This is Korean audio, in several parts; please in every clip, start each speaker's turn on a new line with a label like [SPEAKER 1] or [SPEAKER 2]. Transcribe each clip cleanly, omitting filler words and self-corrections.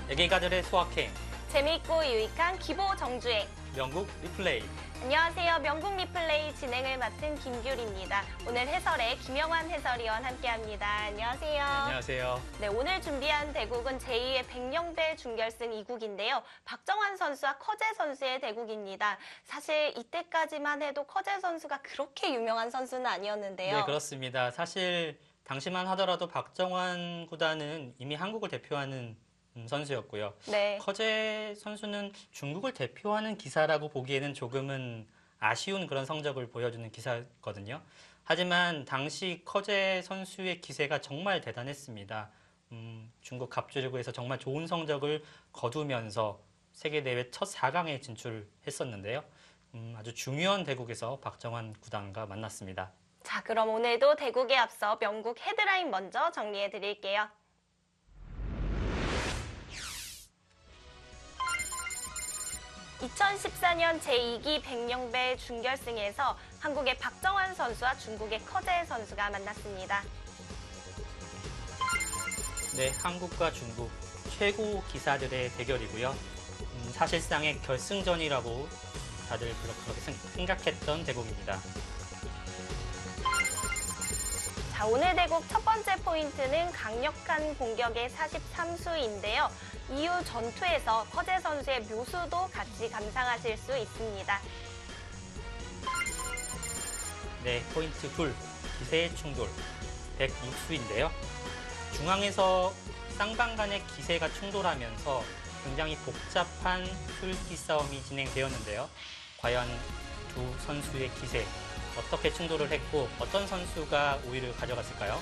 [SPEAKER 1] 애기가들의 소확행,
[SPEAKER 2] 재미있고 유익한 기보 정주행.
[SPEAKER 1] 명국 리플레이.
[SPEAKER 2] 안녕하세요. 명국 리플레이 진행을 맡은 김규리입니다. 오늘 해설에 김영환 해설위원 함께합니다. 안녕하세요.
[SPEAKER 1] 안녕하세요.
[SPEAKER 2] 네, 오늘 준비한 대국은 제2의 백령배 준결승 2국인데요. 박정환 선수와 커제 선수의 대국입니다. 사실 이때까지만 해도 커제 선수가 그렇게 유명한 선수는 아니었는데요.
[SPEAKER 1] 네, 그렇습니다. 사실 당시만 하더라도 박정환 구단은 이미 한국을 대표하는 선수였고요.
[SPEAKER 2] 네.
[SPEAKER 1] 커제 선수는 중국을 대표하는 기사라고 보기에는 조금은 아쉬운 그런 성적을 보여주는 기사거든요. 하지만 당시 커제 선수의 기세가 정말 대단했습니다. 중국 갑주리그에서 정말 좋은 성적을 거두면서 세계대회 첫 4강에 진출했었는데요. 아주 중요한 대국에서 박정환 구단과 만났습니다.
[SPEAKER 2] 자, 그럼 오늘도 대국에 앞서 명국 헤드라인 먼저 정리해 드릴게요. (2014년) 제2기 백령배 준결승에서 한국의 박정환 선수와 중국의 커제 선수가 만났습니다.
[SPEAKER 1] 네, 한국과 중국 최고 기사들의 대결이고요. 사실상의 결승전이라고 다들 그렇게 생각했던 대국입니다.
[SPEAKER 2] 자, 오늘 대국 첫 번째 포인트는 강력한 공격의 43수인데요. 이후 전투에서 커제 선수의 묘수도 같이 감상하실 수 있습니다.
[SPEAKER 1] 네, 포인트 둘, 기세의 충돌, 106수인데요. 중앙에서 쌍방 간의 기세가 충돌하면서 굉장히 복잡한 술기 싸움이 진행되었는데요. 과연 두 선수의 기세, 어떻게 충돌을 했고 어떤 선수가 우위를 가져갔을까요?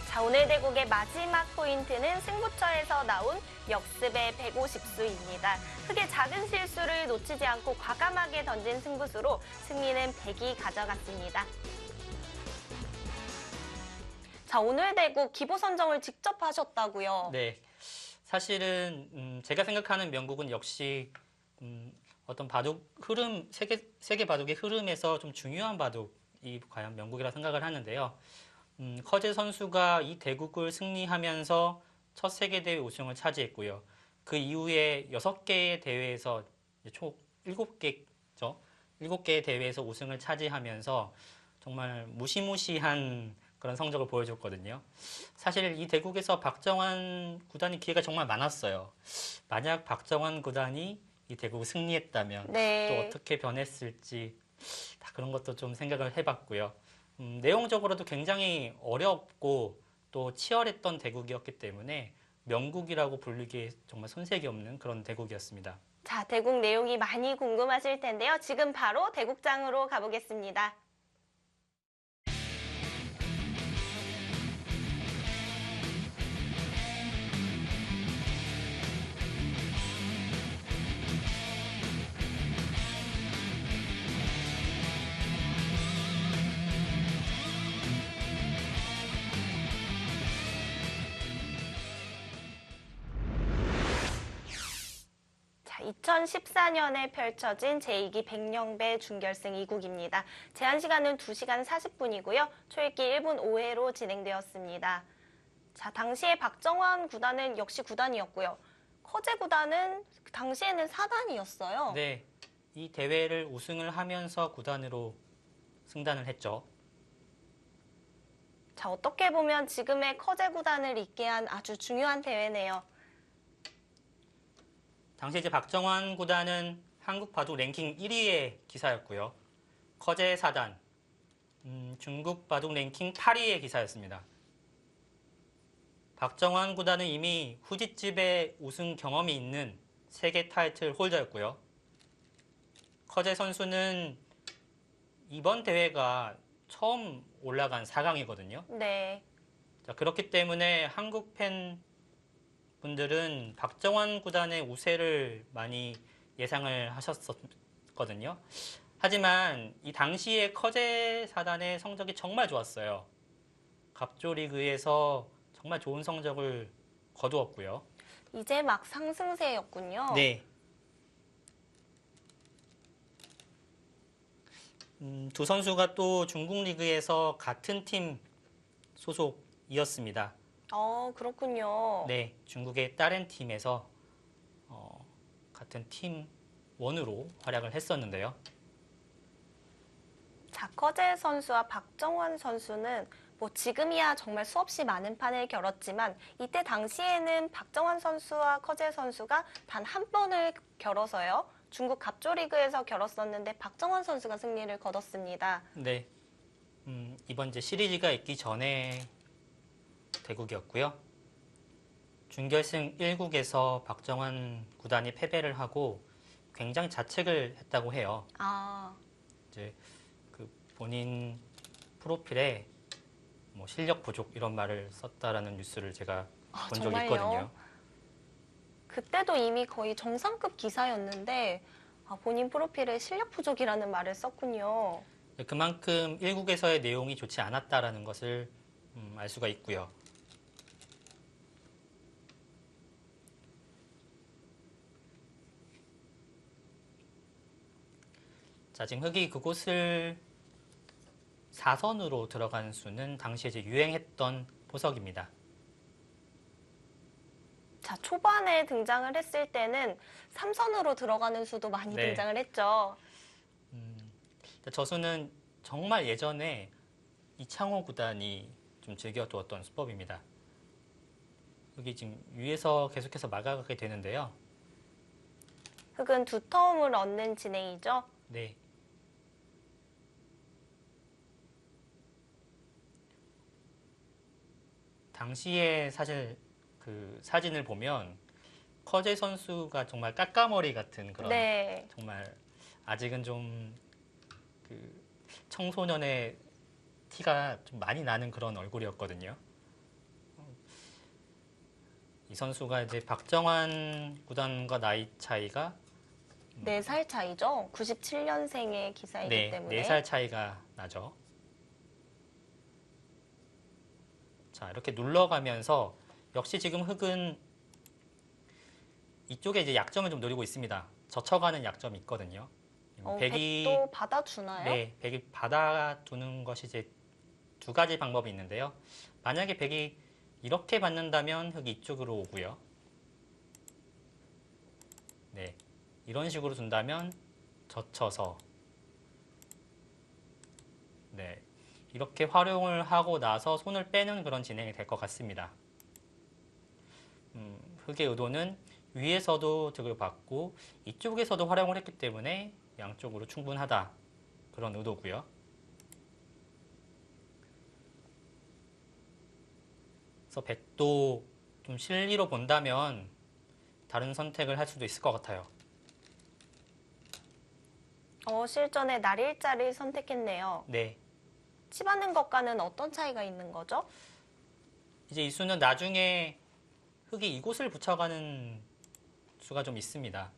[SPEAKER 2] 자, 오늘 대국의 마지막 포인트는 승부처에서 나온 역습의 150수입니다. 크게 작은 실수를 놓치지 않고 과감하게 던진 승부수로 승리는 100이 가져갔습니다. 자, 오늘 대국 기보 선정을 직접 하셨다고요?
[SPEAKER 1] 네, 사실은 제가 생각하는 명국은 역시 어떤 바둑 흐름, 세계 바둑의 흐름에서 좀 중요한 바둑이 과연 명국이라 생각을 하는데요. 커제 선수가 이 대국을 승리하면서 첫 세계대회 우승을 차지했고요. 그 이후에 6개의 대회에서 총 7개죠. 7개의 대회에서 우승을 차지하면서 정말 무시무시한 그런 성적을 보여줬거든요. 사실 이 대국에서 박정환 구단이 기회가 정말 많았어요. 만약 박정환 구단이 이 대국을 승리했다면
[SPEAKER 2] 네.
[SPEAKER 1] 또 어떻게 변했을지 다 그런 것도 좀 생각을 해봤고요. 내용적으로도 굉장히 어렵고 또 치열했던 대국이었기 때문에 명국이라고 부르기에 정말 손색이 없는 그런 대국이었습니다.
[SPEAKER 2] 자, 대국 내용이 많이 궁금하실 텐데요. 지금 바로 대국장으로 가보겠습니다. 자, 2014년에 펼쳐진 제2기 백령배 준결승 2국입니다. 제한 시간은 2시간 40분이고요. 초읽기 1분 5회로 진행되었습니다. 자, 당시에 박정환 구단은 역시 9단이었고요. 커제 구단은 당시에는 4단이었어요.
[SPEAKER 1] 네, 이 대회를 우승을 하면서 구단으로 승단을 했죠.
[SPEAKER 2] 자, 어떻게 보면 지금의 커제 구단을 잇게 한 아주 중요한 대회네요.
[SPEAKER 1] 당시 이제 박정환 구단은 한국 바둑 랭킹 1위의 기사였고요. 커제 4단, 중국 바둑 랭킹 8위의 기사였습니다. 박정환 구단은 이미 후지집에 우승 경험이 있는 세계 타이틀 홀더였고요. 커제 선수는 이번 대회가 처음 올라간 4강이거든요.
[SPEAKER 2] 네.
[SPEAKER 1] 자, 그렇기 때문에 한국 팬분들은 박정환 구단의 우세를 많이 예상을 하셨었거든요. 하지만 이 당시에 커제 사단의 성적이 정말 좋았어요. 갑조리그에서 정말 좋은 성적을 거두었고요.
[SPEAKER 2] 이제 막 상승세였군요.
[SPEAKER 1] 네. 두 선수가 또 중국 리그에서 같은 팀 소속이었습니다.
[SPEAKER 2] 그렇군요.
[SPEAKER 1] 네, 중국의 다른 팀에서 같은 팀 원으로 활약을 했었는데요.
[SPEAKER 2] 자, 커제 선수와 박정환 선수는 뭐 지금이야 정말 수없이 많은 판을 겨뤘지만 이때 당시에는 박정환 선수와 커제 선수가 단 한 번을 겨뤄서요. 중국 갑조리그에서 겨뤘었는데 박정환 선수가 승리를 거뒀습니다.
[SPEAKER 1] 네, 이번 이제 시리즈가 있기 전에 대국이었고요. 준결승 1국에서 박정환 구단이 패배를 하고 굉장히 자책을 했다고 해요.
[SPEAKER 2] 아,
[SPEAKER 1] 이제 그 본인 프로필에 뭐 실력 부족 이런 말을 썼다라는 뉴스를 제가 본 적이
[SPEAKER 2] 정말요?
[SPEAKER 1] 있거든요.
[SPEAKER 2] 그때도 이미 거의 정상급 기사였는데 본인 프로필에 실력 부족이라는 말을 썼군요.
[SPEAKER 1] 그만큼 1국에서의 내용이 좋지 않았다라는 것을 알 수가 있고요. 자, 지금 흑이 그곳을 4선으로 들어간 수는 당시에 이제 유행했던 보석입니다.
[SPEAKER 2] 자, 초반에 등장을 했을 때는 3선으로 들어가는 수도 많이
[SPEAKER 1] 네.
[SPEAKER 2] 등장을 했죠.
[SPEAKER 1] 저 수는 정말 예전에 이창호 구단이 좀 즐겨두었던 수법입니다. 여기 지금 위에서 계속해서 막아가게 되는데요.
[SPEAKER 2] 흑은 두 터움을 얻는 진행이죠.
[SPEAKER 1] 네. 당시에 사실 그 사진을 보면 커제 선수가 정말 까까머리 같은 그런
[SPEAKER 2] 네.
[SPEAKER 1] 정말 아직은 좀 그 청소년의 티가 좀 많이 나는 그런 얼굴이었거든요. 이 선수가 이제 박정환 구단과 나이 차이가
[SPEAKER 2] 4살 차이죠. 97년생의 기사이기
[SPEAKER 1] 네,
[SPEAKER 2] 때문에.
[SPEAKER 1] 4살 차이가 나죠. 자, 이렇게 눌러가면서 역시 지금 흑은 이쪽에 이제 약점을 좀 노리고 있습니다. 젖혀가는 약점이 있거든요.
[SPEAKER 2] 백도 받아주나요?
[SPEAKER 1] 네, 백이 받아두는 것이 이제 두 가지 방법이 있는데요. 만약에 백이 이렇게 받는다면 흑이 이쪽으로 오고요. 네, 이런 식으로 둔다면 젖혀서 네, 이렇게 활용을 하고 나서 손을 빼는 그런 진행이 될 것 같습니다. 흑의 의도는 위에서도 득을 받고 이쪽에서도 활용을 했기 때문에 양쪽으로 충분하다. 그런 의도고요. 그래서 백도 좀 실리로 본다면 다른 선택을 할 수도 있을 것 같아요.
[SPEAKER 2] 실전에 날일자를 선택했네요.
[SPEAKER 1] 네.
[SPEAKER 2] 치받는 것과는 어떤 차이가 있는 거죠?
[SPEAKER 1] 이제 이 수는 나중에 흑이 이곳을 붙여가는 수가 좀 있습니다.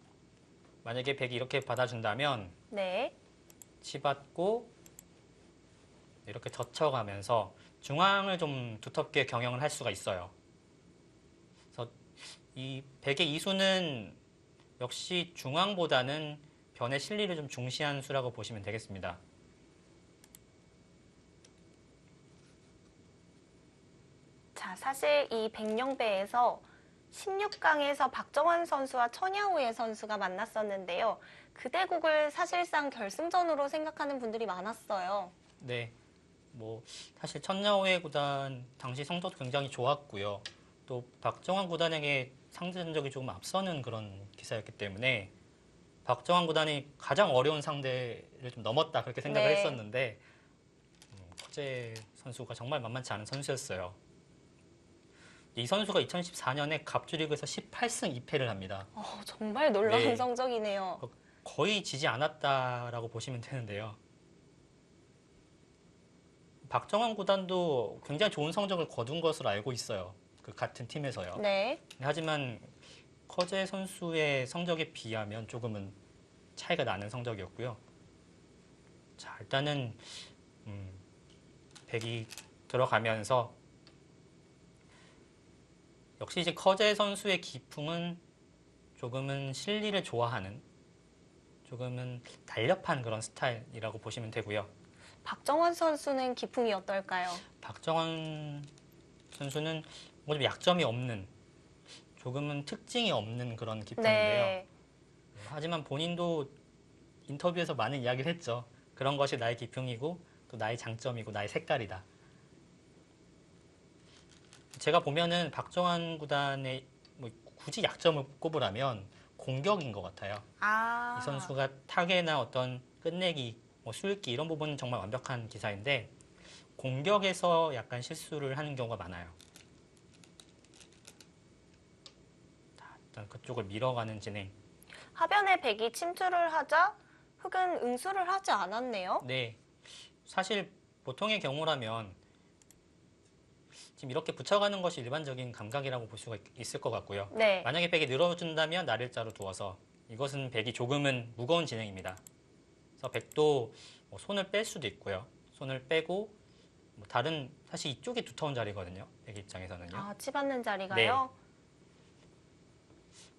[SPEAKER 1] 만약에 백이 이렇게 받아준다면
[SPEAKER 2] 네.
[SPEAKER 1] 치받고 이렇게 젖혀가면서 중앙을 좀 두텁게 경영을 할 수가 있어요. 그래서 이 백의 이수는 역시 중앙보다는 변의 실리를 좀 중시한 수라고 보시면 되겠습니다.
[SPEAKER 2] 자, 사실 이 백령배에서 16강에서 박정환 선수와 천야오의 선수가 만났었는데요. 그 대국을 사실상 결승전으로 생각하는 분들이 많았어요.
[SPEAKER 1] 네, 뭐 사실 천야오의 구단 당시 성적도 굉장히 좋았고요. 또 박정환 구단에게 상대전적이 조금 앞서는 그런 기사였기 때문에 박정환 구단이 가장 어려운 상대를 좀 넘었다 그렇게 생각을
[SPEAKER 2] 네.
[SPEAKER 1] 했었는데 커제 선수가 정말 만만치 않은 선수였어요. 이 선수가 2014년에 갑주리그에서 18승 2패를 합니다.
[SPEAKER 2] 정말 놀라운
[SPEAKER 1] 네.
[SPEAKER 2] 성적이네요.
[SPEAKER 1] 거의 지지 않았다라고 보시면 되는데요. 박정환 구단도 굉장히 좋은 성적을 거둔 것으로 알고 있어요. 그 같은 팀에서요.
[SPEAKER 2] 네.
[SPEAKER 1] 하지만 커제 선수의 성적에 비하면 조금은 차이가 나는 성적이었고요. 자, 일단은 백이 들어가면서 역시 이제 커제 선수의 기풍은 조금은 실리를 좋아하는 조금은 달렵한 그런 스타일이라고 보시면 되고요.
[SPEAKER 2] 박정환 선수는 기풍이 어떨까요?
[SPEAKER 1] 박정환 선수는 좀 약점이 없는, 조금은 특징이 없는 그런 기평인데요.
[SPEAKER 2] 네.
[SPEAKER 1] 하지만 본인도 인터뷰에서 많은 이야기를 했죠. 그런 것이 나의 기평이고 또 나의 장점이고 나의 색깔이다. 제가 보면은 박정환 구단의 뭐 굳이 약점을 꼽으라면 공격인 것 같아요.
[SPEAKER 2] 아.
[SPEAKER 1] 이 선수가 타개나 어떤 끝내기, 뭐 수읽기 이런 부분은 정말 완벽한 기사인데 공격에서 약간 실수를 하는 경우가 많아요. 자, 일단 그쪽을 밀어가는 진행.
[SPEAKER 2] 하변에 백이 침투를 하자 흑은 응수를 하지 않았네요.
[SPEAKER 1] 네, 사실 보통의 경우라면 지금 이렇게 붙여가는 것이 일반적인 감각이라고 볼 수가 있을 것 같고요.
[SPEAKER 2] 네.
[SPEAKER 1] 만약에 백이 늘어준다면 날일자로 두어서 이것은 백이 조금은 무거운 진행입니다. 그래서 백도 뭐 손을 뺄 수도 있고요. 손을 빼고 뭐 다른 사실 이쪽이 두터운 자리거든요. 백 입장에서는요.
[SPEAKER 2] 아, 치받는 자리가요?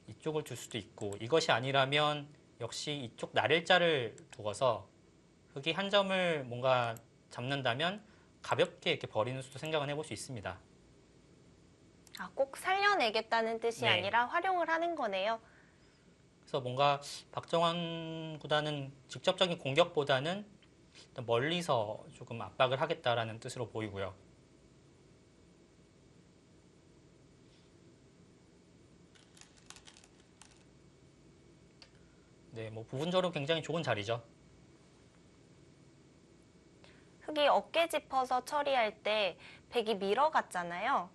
[SPEAKER 1] 이쪽을 둘 수도 있고 이것이 아니라면 역시 이쪽 날일자를 두어서 흑이 한 점을 뭔가 잡는다면 가볍게 이렇게 버리는 수도 생각은 해볼 수 있습니다.
[SPEAKER 2] 아, 꼭 살려내겠다는 뜻이
[SPEAKER 1] 네.
[SPEAKER 2] 아니라 활용을 하는 거네요.
[SPEAKER 1] 그래서 뭔가 박정환 구단은 직접적인 공격보다는 일단 멀리서 조금 압박을 하겠다라는 뜻으로 보이고요. 네, 뭐 부분적으로 굉장히 좋은 자리죠.
[SPEAKER 2] 흑이 어깨 짚어서 처리할 때 백이 밀어갔잖아요.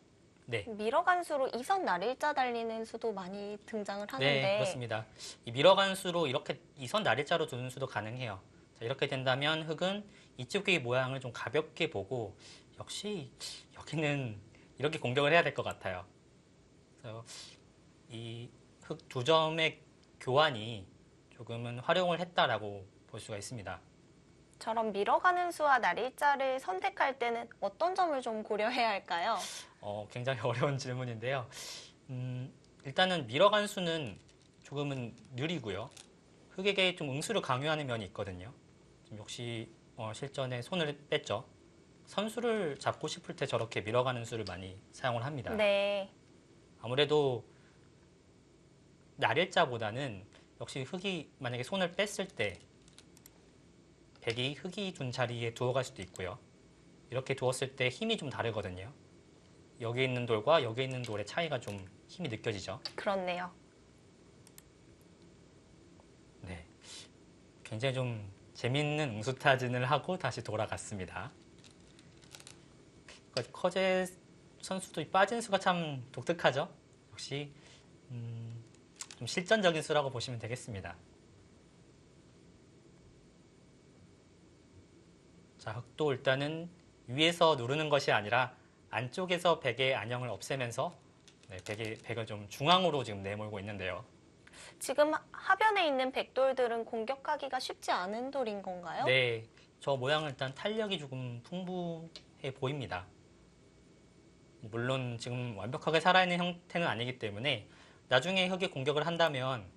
[SPEAKER 1] 네,
[SPEAKER 2] 밀어간 수로 이선 날일자 달리는 수도 많이 등장을 하는데
[SPEAKER 1] 네, 그렇습니다. 이 밀어간 수로 이렇게 이선 날일자로 두는 수도 가능해요. 자, 이렇게 된다면 흑은 이쪽의 모양을 좀 가볍게 보고 역시 여기는 이렇게 공격을 해야 될 것 같아요. 그래서 이 흑 두 점의 교환이 조금은 활용을 했다라고 볼 수가 있습니다.
[SPEAKER 2] 저런 밀어가는 수와 날일자를 선택할 때는 어떤 점을 좀 고려해야 할까요?
[SPEAKER 1] 굉장히 어려운 질문인데요. 일단은 밀어간 수는 조금은 느리고요. 흑에게 좀 응수를 강요하는 면이 있거든요. 지금 역시 실전에 손을 뺐죠. 선수를 잡고 싶을 때 저렇게 밀어가는 수를 많이 사용을 합니다.
[SPEAKER 2] 네.
[SPEAKER 1] 아무래도 날일자보다는 역시 흑이 만약에 손을 뺐을 때 백이 흑이 둔 자리에 두어갈 수도 있고요. 이렇게 두었을 때 힘이 좀 다르거든요. 여기 있는 돌과 여기 있는 돌의 차이가 좀 힘이 느껴지죠.
[SPEAKER 2] 그렇네요.
[SPEAKER 1] 네, 굉장히 좀 재밌는 응수타진을 하고 다시 돌아갔습니다. 커제 선수도 빠진 수가 참 독특하죠. 역시 좀 실전적인 수라고 보시면 되겠습니다. 자, 흑도 일단은 위에서 누르는 것이 아니라 안쪽에서 백의 안형을 없애면서 네, 백을 좀 중앙으로 지금 내몰고 있는데요.
[SPEAKER 2] 지금 하변에 있는 백돌들은 공격하기가 쉽지 않은 돌인 건가요?
[SPEAKER 1] 네, 저 모양은 일단 탄력이 조금 풍부해 보입니다. 물론 지금 완벽하게 살아있는 형태는 아니기 때문에 나중에 흑이 공격을 한다면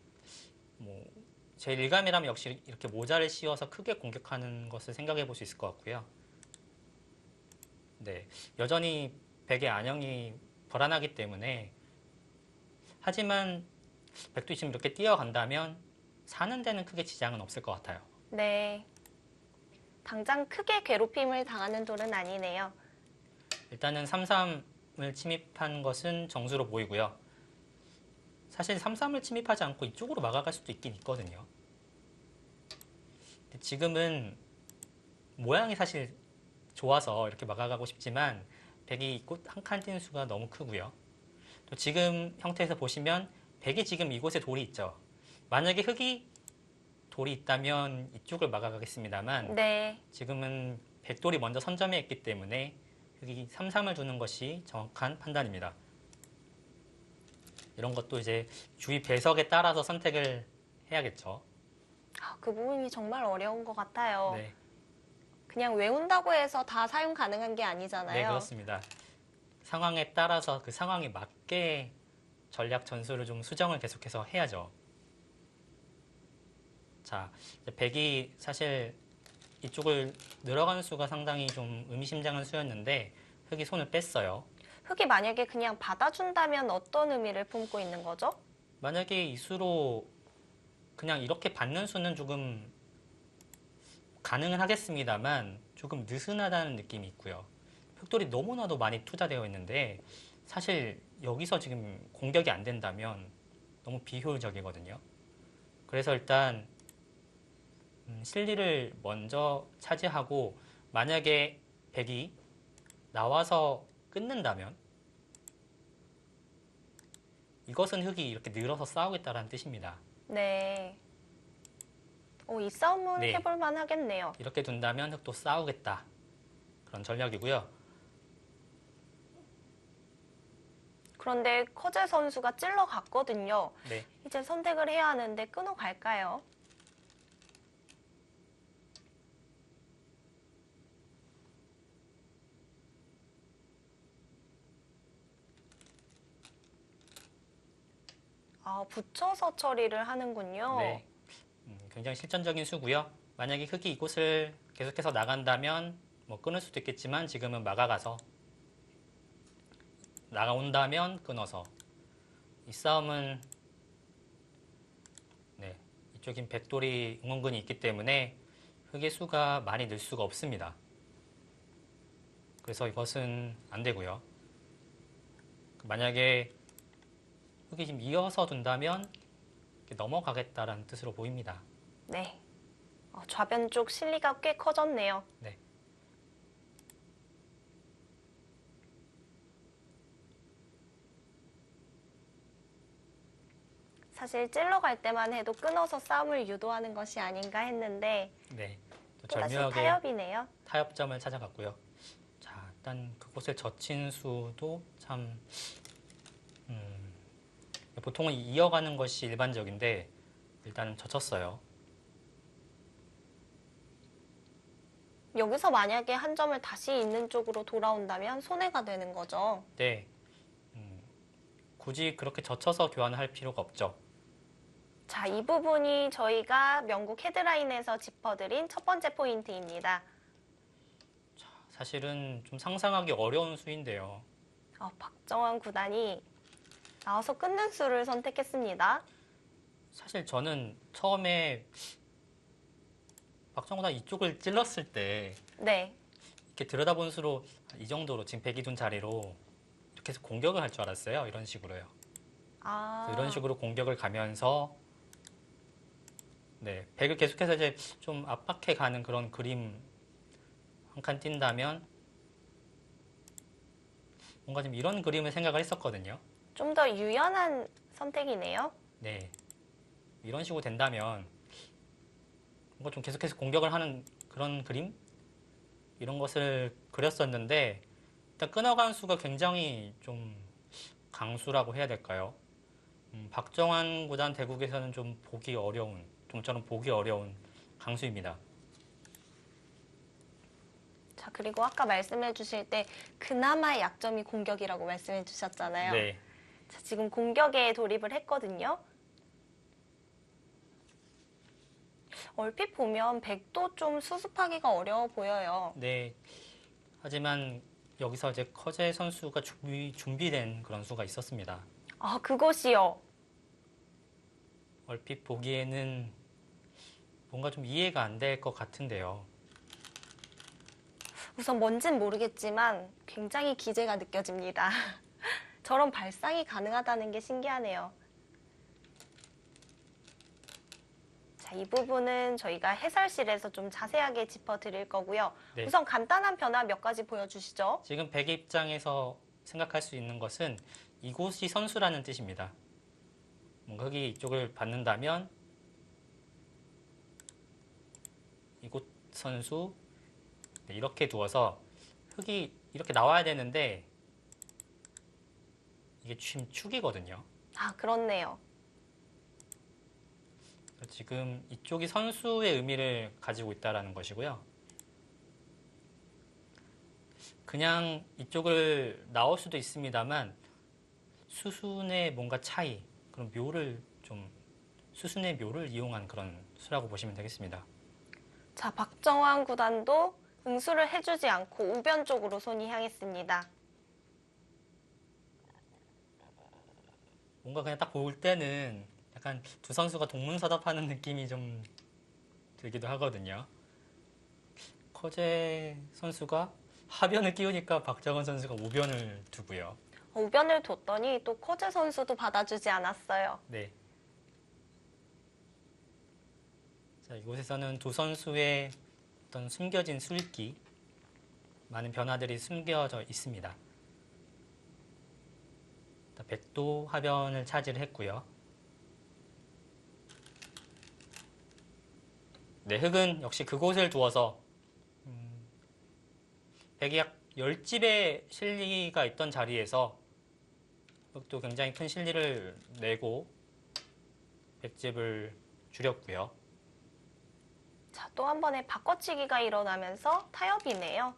[SPEAKER 1] 뭐 제 일감이라면 역시 이렇게 모자를 씌워서 크게 공격하는 것을 생각해 볼 수 있을 것 같고요. 네, 여전히 백의 안형이 불안하기 때문에 하지만 백도 지금 이렇게 뛰어간다면 사는 데는 크게 지장은 없을 것 같아요.
[SPEAKER 2] 네. 당장 크게 괴롭힘을 당하는 돌은 아니네요.
[SPEAKER 1] 일단은 3-3을 침입한 것은 정수로 보이고요. 사실 3-3을 침입하지 않고 이쪽으로 막아갈 수도 있긴 있거든요. 근데 지금은 모양이 사실 좋아서 이렇게 막아가고 싶지만 백이 한 칸 뛴 수가 너무 크고요. 또 지금 형태에서 보시면 백이 지금 이곳에 돌이 있죠. 만약에 흑이 돌이 있다면 이쪽을 막아가겠습니다만
[SPEAKER 2] 네.
[SPEAKER 1] 지금은 백돌이 먼저 선점해 있기 때문에 흑이 3-3을 두는 것이 정확한 판단입니다. 이런 것도 이제 주위 배석에 따라서 선택을 해야겠죠.
[SPEAKER 2] 아, 그 부분이 정말 어려운 것 같아요.
[SPEAKER 1] 네,
[SPEAKER 2] 그냥 외운다고 해서 다 사용 가능한 게 아니잖아요.
[SPEAKER 1] 네, 그렇습니다. 상황에 따라서 그 상황에 맞게 전략 전술을 좀 수정을 계속해서 해야죠. 자, 이제 백이 사실 이쪽을 늘어가는 수가 상당히 좀 의미심장한 수였는데 흑이 손을 뺐어요.
[SPEAKER 2] 흙이 만약에 그냥 받아준다면 어떤 의미를 품고 있는 거죠?
[SPEAKER 1] 만약에 이 수로 그냥 이렇게 받는 수는 조금 가능은 하겠습니다만 조금 느슨하다는 느낌이 있고요. 벽돌이 너무나도 많이 투자되어 있는데 사실 여기서 지금 공격이 안 된다면 너무 비효율적이거든요. 그래서 일단 실리를 먼저 차지하고 만약에 백이 나와서 끊는다면 이것은 흙이 이렇게 늘어서 싸우겠다라는 뜻입니다.
[SPEAKER 2] 네. 이 싸움은
[SPEAKER 1] 네.
[SPEAKER 2] 해볼만 하겠네요.
[SPEAKER 1] 이렇게 둔다면 흙도 싸우겠다. 그런 전략이고요.
[SPEAKER 2] 그런데 커제 선수가 찔러 갔거든요.
[SPEAKER 1] 네.
[SPEAKER 2] 이제 선택을 해야 하는데 끊어갈까요? 붙여서 처리를 하는군요.
[SPEAKER 1] 네. 굉장히 실전적인 수고요. 만약에 흙이 이곳을 계속해서 나간다면 뭐 끊을 수도 있겠지만 지금은 막아가서 나가온다면 끊어서 이 싸움은 네, 이쪽인 백돌이 응원군이 있기 때문에 흙의 수가 많이 늘 수가 없습니다. 그래서 이것은 안 되고요. 만약에 흙이 지금 이어서 둔다면 이렇게 넘어가겠다라는 뜻으로 보입니다.
[SPEAKER 2] 네. 좌변 쪽 실리가 꽤 커졌네요.
[SPEAKER 1] 네.
[SPEAKER 2] 사실 찔러 갈 때만 해도 끊어서 싸움을 유도하는 것이 아닌가 했는데
[SPEAKER 1] 네. 또
[SPEAKER 2] 또다시
[SPEAKER 1] 절묘하게
[SPEAKER 2] 타협이네요.
[SPEAKER 1] 타협점을 찾아갔고요. 자, 일단 그곳을 젖힌 수도 참 보통은 이어가는 것이 일반적인데 일단은 젖혔어요.
[SPEAKER 2] 여기서 만약에 한 점을 다시 있는 쪽으로 돌아온다면 손해가 되는 거죠.
[SPEAKER 1] 네. 굳이 그렇게 젖혀서 교환을 할 필요가 없죠.
[SPEAKER 2] 자, 이 부분이 저희가 명국 헤드라인에서 짚어드린 첫 번째 포인트입니다.
[SPEAKER 1] 사실은 좀 상상하기 어려운 수인데요.
[SPEAKER 2] 박정환 구단이 나와서 끊는 수를 선택했습니다.
[SPEAKER 1] 사실 저는 처음에 박정호가 이쪽을 찔렀을 때
[SPEAKER 2] 네.
[SPEAKER 1] 이렇게 들여다본 수로 이 정도로 지금 백이 둔 자리로 이렇게 해서 공격을 할 줄 알았어요. 이런 식으로요. 이런 식으로 공격을 가면서 네, 백을 계속해서 이제 좀 압박해 가는 그런 그림 한 칸 띈다면 뭔가 좀 이런 그림을 생각을 했었거든요.
[SPEAKER 2] 좀 더 유연한 선택이네요.
[SPEAKER 1] 네, 이런 식으로 된다면 뭔가 좀 계속해서 공격을 하는 그런 그림 이런 것을 그렸었는데 일단 끊어간 수가 굉장히 좀 강수라고 해야 될까요? 박정환 구단 대국에서는 좀 보기 어려운, 좀처럼 보기 어려운 강수입니다.
[SPEAKER 2] 자, 그리고 아까 말씀해 주실 때 그나마의 약점이 공격이라고 말씀해 주셨잖아요.
[SPEAKER 1] 네,
[SPEAKER 2] 자, 지금 공격에 돌입을 했거든요. 얼핏 보면 백도 좀 수습하기가 어려워 보여요.
[SPEAKER 1] 네. 하지만 여기서 이제 커제 선수가 준비된 그런 수가 있었습니다.
[SPEAKER 2] 그것이요.
[SPEAKER 1] 얼핏 보기에는 뭔가 좀 이해가 안 될 것 같은데요.
[SPEAKER 2] 우선 뭔진 모르겠지만 굉장히 기재가 느껴집니다. 저런 발상이 가능하다는 게 신기하네요. 자, 이 부분은 저희가 해설실에서 좀 자세하게 짚어드릴 거고요.
[SPEAKER 1] 네.
[SPEAKER 2] 우선 간단한 변화 몇 가지 보여주시죠.
[SPEAKER 1] 지금 백의 입장에서 생각할 수 있는 것은 이곳이 선수라는 뜻입니다. 뭔가 흙이 이쪽을 받는다면 이곳 선수 네, 이렇게 두어서 흙이 이렇게 나와야 되는데 이게 지금 축이거든요.
[SPEAKER 2] 그렇네요.
[SPEAKER 1] 지금 이쪽이 선수의 의미를 가지고 있다는 것이고요. 그냥 이쪽을 나올 수도 있습니다만 수순의 뭔가 차이, 그런 묘를 좀 수순의 묘를 이용한 그런 수라고 보시면 되겠습니다.
[SPEAKER 2] 자, 박정환 구단도 응수를 해주지 않고 우변 쪽으로 손이 향했습니다.
[SPEAKER 1] 뭔가 그냥 딱 볼 때는 약간 두 선수가 동문서답하는 느낌이 좀 들기도 하거든요. 커제 선수가 하변을 끼우니까 박정원 선수가 우변을 두고요.
[SPEAKER 2] 우변을 뒀더니 또 커제 선수도 받아주지 않았어요.
[SPEAKER 1] 네. 자, 이곳에서는 두 선수의 어떤 숨겨진 술기, 많은 변화들이 숨겨져 있습니다. 백도 하변을 차지를 했고요. 네, 흑은 역시 그곳을 두어서 백이 약 10집의 실리가 있던 자리에서 흑도 굉장히 큰 실리를 내고 100집을 줄였고요.
[SPEAKER 2] 자, 또 한 번의 바꿔치기가 일어나면서 타협이네요.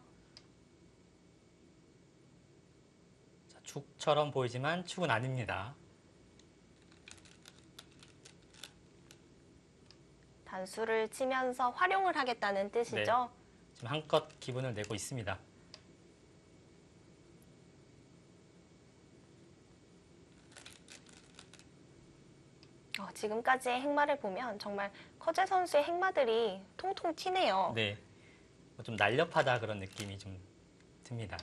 [SPEAKER 1] 자, 축처럼 보이지만 축은 아닙니다.
[SPEAKER 2] 단수를 치면서 활용을 하겠다는 뜻이죠.
[SPEAKER 1] 지금 한껏 기분을 내고 있습니다.
[SPEAKER 2] 지금까지의 행마를 보면 정말 커제 선수의 행마들이 통통 튀네요.
[SPEAKER 1] 네, 좀 날렵하다 그런 느낌이 좀 듭니다.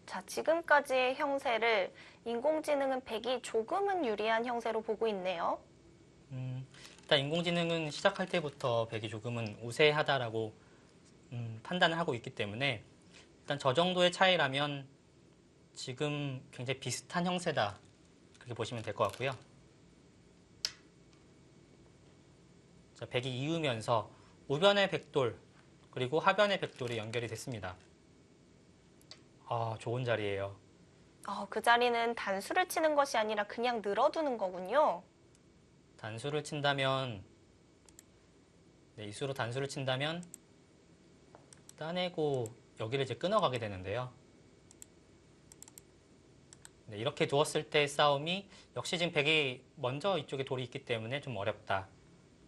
[SPEAKER 2] 자, 지금까지의 형세를 인공지능은 백이 조금은 유리한 형세로 보고 있네요.
[SPEAKER 1] 일단 인공지능은 시작할 때부터 백이 조금은 우세하다라고 판단을 하고 있기 때문에 일단 저 정도의 차이라면 지금 굉장히 비슷한 형세다 그렇게 보시면 될 것 같고요. 자, 백이 이으면서 우변의 백돌 그리고 하변의 백돌이 연결이 됐습니다. 아, 좋은 자리예요.
[SPEAKER 2] 그 자리는 단수를 치는 것이 아니라 그냥 늘어두는 거군요.
[SPEAKER 1] 단수를 친다면 네, 이수로 단수를 친다면 따내고 여기를 이제 끊어가게 되는데요. 네, 이렇게 두었을 때 싸움이 역시 지금 백이 먼저 이쪽에 돌이 있기 때문에 좀 어렵다.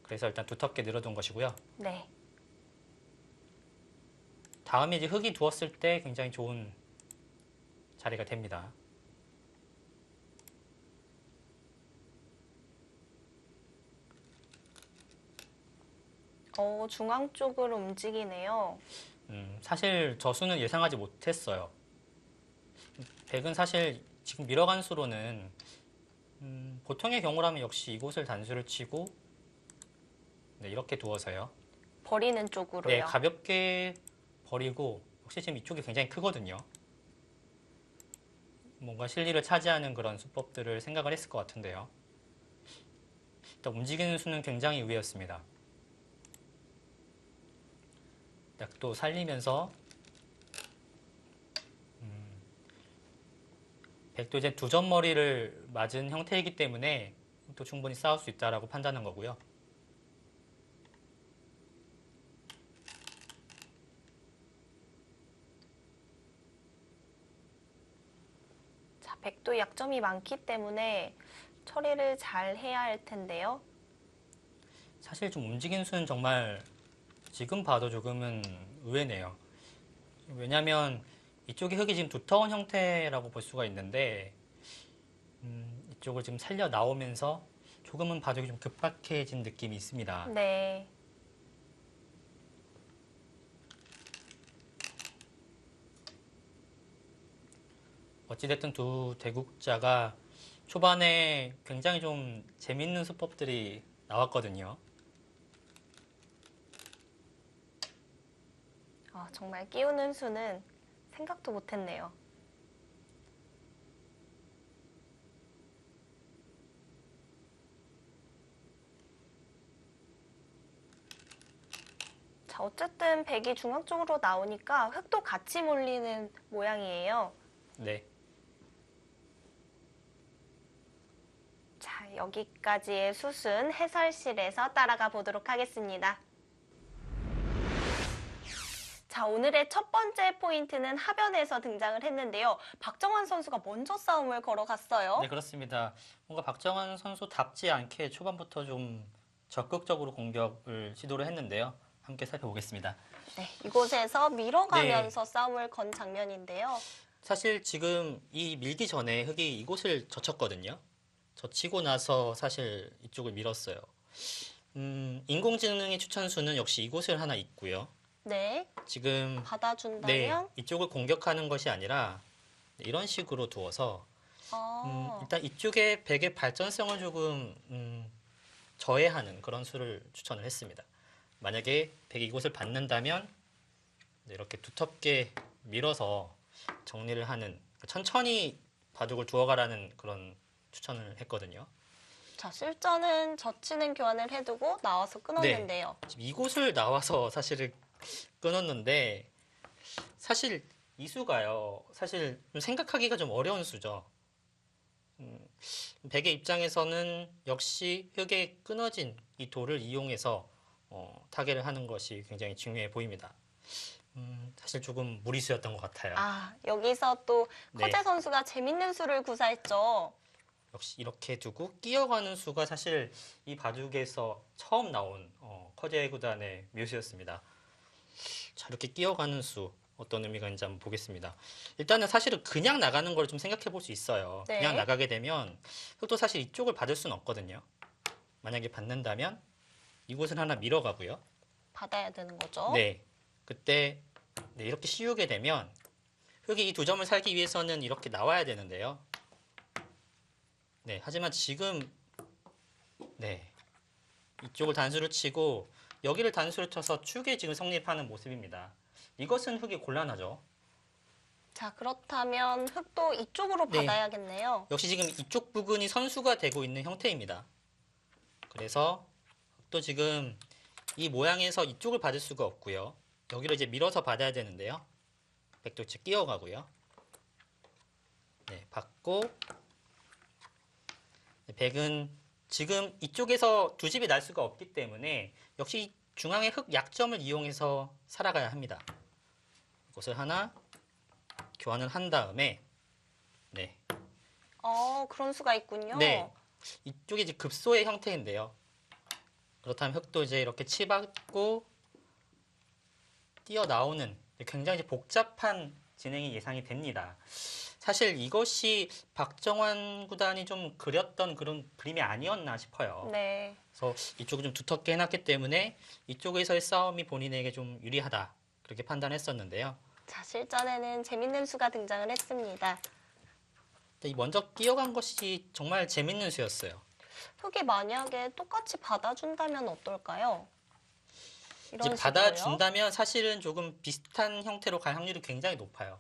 [SPEAKER 1] 그래서 일단 두텁게 늘어둔 것이고요.
[SPEAKER 2] 네.
[SPEAKER 1] 다음에 이제 흑이 두었을 때 굉장히 좋은 자리가 됩니다.
[SPEAKER 2] 중앙 쪽으로 움직이네요.
[SPEAKER 1] 사실 저 수는 예상하지 못했어요. 백은 사실 지금 밀어간 수로는 보통의 경우라면 역시 이곳을 단수를 치고 네, 이렇게 두어서요.
[SPEAKER 2] 버리는 쪽으로요.
[SPEAKER 1] 네, 가볍게 버리고 역시 지금 이쪽이 굉장히 크거든요. 뭔가 실리를 차지하는 그런 수법들을 생각을 했을 것 같은데요. 일단 움직이는 수는 굉장히 의외였습니다. 또 살리면서 백도 이제 두 점머리를 맞은 형태이기 때문에 또 충분히 싸울 수 있다라고 판단한 거고요.
[SPEAKER 2] 자, 백도 약점이 많기 때문에 처리를 잘 해야 할 텐데요.
[SPEAKER 1] 사실 좀 움직이는 수는 정말 지금 봐도 조금은 의외네요. 왜냐하면 이쪽이 흙이 지금 두터운 형태라고 볼 수가 있는데 이쪽을 지금 살려 나오면서 조금은 바둑이 좀 급박해진 느낌이 있습니다.
[SPEAKER 2] 네.
[SPEAKER 1] 어찌됐든 두 대국자가 초반에 굉장히 좀 재밌는 수법들이 나왔거든요.
[SPEAKER 2] 정말 끼우는 수는 생각도 못했네요. 자, 어쨌든 백이 중앙 쪽으로 나오니까 흑도 같이 몰리는 모양이에요.
[SPEAKER 1] 네.
[SPEAKER 2] 자, 여기까지의 수순 해설실에서 따라가 보도록 하겠습니다. 자, 오늘의 첫 번째 포인트는 하변에서 등장을 했는데요. 박정환 선수가 먼저 싸움을 걸어갔어요.
[SPEAKER 1] 네, 그렇습니다. 뭔가 박정환 선수답지 않게 초반부터 좀 적극적으로 공격을 시도를 했는데요. 함께 살펴보겠습니다.
[SPEAKER 2] 네, 이곳에서 밀어가면서 싸움을 건 장면인데요.
[SPEAKER 1] 사실 지금 이 밀기 전에 흑이 이곳을 젖혔거든요. 젖히고 나서 사실 이쪽을 밀었어요. 인공지능의 추천수는 역시 이곳을 하나 있고요.
[SPEAKER 2] 네,
[SPEAKER 1] 지금 네,
[SPEAKER 2] 받아준다면
[SPEAKER 1] 이쪽을 공격하는 것이 아니라 이런 식으로 두어서
[SPEAKER 2] 아,
[SPEAKER 1] 일단 이쪽에 백의 발전성을 조금 저해하는 그런 수를 추천을 했습니다. 만약에 백이 이곳을 받는다면 네, 이렇게 두텁게 밀어서 정리를 하는 천천히 바둑을 두어가라는 그런 추천을 했거든요.
[SPEAKER 2] 자, 실전은 젖히는 교환을 해두고 나와서 끊었는데요.
[SPEAKER 1] 지금 이곳을 나와서 사실은 끊었는데 사실 이 수가요. 사실 좀 생각하기가 좀 어려운 수죠. 백의 입장에서는 역시 흑의 끊어진 이 돌을 이용해서 타개를 하는 것이 굉장히 중요해 보입니다. 사실 조금 무리수였던 것 같아요.
[SPEAKER 2] 아, 여기서 또
[SPEAKER 1] 네.
[SPEAKER 2] 커제 선수가 재밌는 수를 구사했죠.
[SPEAKER 1] 역시 이렇게 두고 끼어가는 수가 사실 이 바둑에서 처음 나온 커제 구단의 묘수였습니다. 자, 이렇게 끼어가는 수 어떤 의미가 있는지 한번 보겠습니다. 일단은 사실은 그냥 나가는 걸 좀 생각해 볼 수 있어요.
[SPEAKER 2] 네.
[SPEAKER 1] 그냥 나가게 되면 흑도 사실 이쪽을 받을 수는 없거든요. 만약에 받는다면 이곳을 하나 밀어가고요.
[SPEAKER 2] 받아야 되는 거죠.
[SPEAKER 1] 네, 그때 네, 이렇게 씌우게 되면 흑이 이 두 점을 살기 위해서는 이렇게 나와야 되는데요. 네, 하지만 지금 네, 이쪽을 단수를 치고 여기를 단수를 쳐서 축에 지금 성립하는 모습입니다. 이것은 흑이 곤란하죠.
[SPEAKER 2] 자, 그렇다면 흑도 이쪽으로
[SPEAKER 1] 네.
[SPEAKER 2] 받아야겠네요.
[SPEAKER 1] 역시 지금 이쪽 부분이 선수가 되고 있는 형태입니다. 그래서 흑도 지금 이 모양에서 이쪽을 받을 수가 없고요. 여기를 이제 밀어서 받아야 되는데요. 백도 이제 끼어가고요. 네, 받고 백은 지금 이쪽에서 두 집이 날 수가 없기 때문에 역시 중앙의 흑 약점을 이용해서 살아가야 합니다. 이것을 하나 교환을 한 다음에 네,
[SPEAKER 2] 그런 수가 있군요.
[SPEAKER 1] 네, 이쪽이 이제 급소의 형태인데요. 그렇다면 흑도 이제 이렇게 치받고 뛰어나오는 굉장히 이제 복잡한 진행이 예상이 됩니다. 사실 이것이 박정환 구단이 좀 그렸던 그런 그림이 아니었나 싶어요.
[SPEAKER 2] 네.
[SPEAKER 1] 그래서 이쪽을 좀 두텁게 해놨기 때문에 이쪽에서의 싸움이 본인에게 좀 유리하다 그렇게 판단했었는데요.
[SPEAKER 2] 자, 실전에는 재밌는 수가 등장을 했습니다.
[SPEAKER 1] 이 먼저 끼어간 것이 정말 재밌는 수였어요.
[SPEAKER 2] 흑이 만약에 똑같이 받아준다면 어떨까요?
[SPEAKER 1] 이제
[SPEAKER 2] 이런 식으로요?
[SPEAKER 1] 받아준다면 사실은 조금 비슷한 형태로 갈 확률이 굉장히 높아요.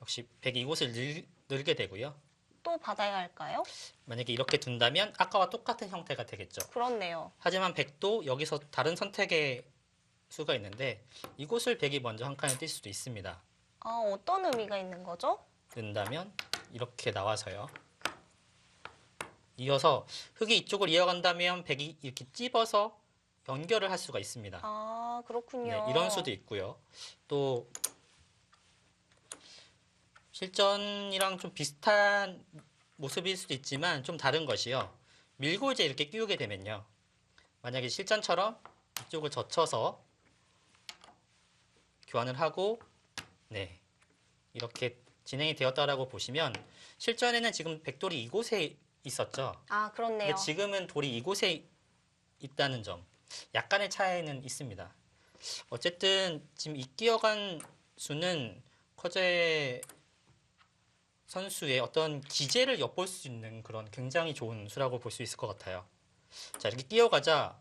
[SPEAKER 1] 역시 백이 이곳을 늘게 되고요.
[SPEAKER 2] 또 받아야 할까요?
[SPEAKER 1] 만약에 이렇게 둔다면 아까와 똑같은 형태가 되겠죠.
[SPEAKER 2] 그렇네요.
[SPEAKER 1] 하지만 백도 여기서 다른 선택의 수가 있는데 이곳을 백이 먼저 한 칸을 뛸 수도 있습니다.
[SPEAKER 2] 어떤 의미가 있는 거죠?
[SPEAKER 1] 는다면 이렇게 나와서요. 이어서 흑이 이쪽을 이어간다면 백이 이렇게 찝어서 연결을 할 수가 있습니다.
[SPEAKER 2] 그렇군요.
[SPEAKER 1] 네, 이런 수도 있고요. 또 실전이랑 좀 비슷한 모습일 수도 있지만 좀 다른 것이요. 밀고 이제 이렇게 끼우게 되면요. 만약에 실전처럼 이쪽을 젖혀서 교환을 하고 네, 이렇게 진행이 되었다라고 보시면 실전에는 지금 백돌이 이곳에 있었죠.
[SPEAKER 2] 그렇네요.
[SPEAKER 1] 근데 지금은 돌이 이곳에 있다는 점 약간의 차이는 있습니다. 어쨌든 지금 이 끼어간 수는 커제 선수의 어떤 기재를 엿볼 수 있는 그런 굉장히 좋은 수라고 볼 수 있을 것 같아요. 자, 이렇게 끼어가자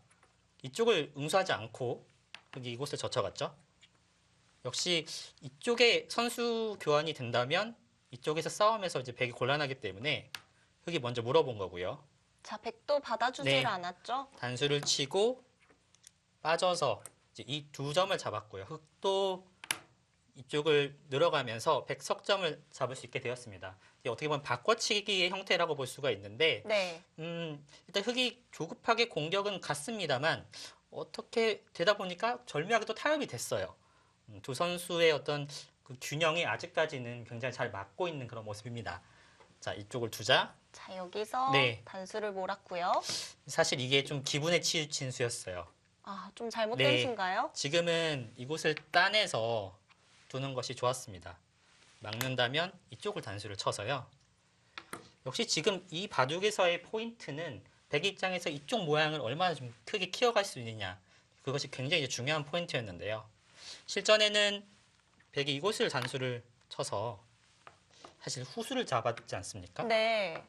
[SPEAKER 1] 이쪽을 응수하지 않고 여기 이곳을 젖혀갔죠. 역시 이쪽에 선수 교환이 된다면 이쪽에서 싸움에서 이제 백이 곤란하기 때문에 흑이 먼저 물어본 거고요.
[SPEAKER 2] 자, 백도 받아주질
[SPEAKER 1] 네.
[SPEAKER 2] 않았죠?
[SPEAKER 1] 단수를 치고 빠져서 이제 이 두 점을 잡았고요. 흑도 이쪽을 늘어가면서 백 석점을 잡을 수 있게 되었습니다. 이게 어떻게 보면 바꿔치기의 형태라고 볼 수가 있는데
[SPEAKER 2] 네.
[SPEAKER 1] 일단 흑이 조급하게 공격은 갔습니다만 어떻게 되다 보니까 절묘하게 또 타협이 됐어요. 두 선수의 어떤 그 균형이 아직까지는 굉장히 잘 맞고 있는 그런 모습입니다. 자, 이쪽을 두자.
[SPEAKER 2] 자, 여기서
[SPEAKER 1] 네.
[SPEAKER 2] 단수를 몰았고요.
[SPEAKER 1] 사실 이게 좀 기분에 치우친 수였어요.
[SPEAKER 2] 아, 좀 잘못된
[SPEAKER 1] 네.
[SPEAKER 2] 수인가요?
[SPEAKER 1] 지금은 이곳을 따내서 두는 것이 좋았습니다. 막는다면 이쪽을 단수를 쳐서요. 역시 지금 이 바둑에서의 포인트는 백 입장에서 이쪽 모양을 얼마나 좀 크게 키워갈 수 있느냐. 그것이 굉장히 중요한 포인트였는데요. 실전에는 백이 이곳을 단수를 쳐서 사실 후수를 잡았지 않습니까?
[SPEAKER 2] 네.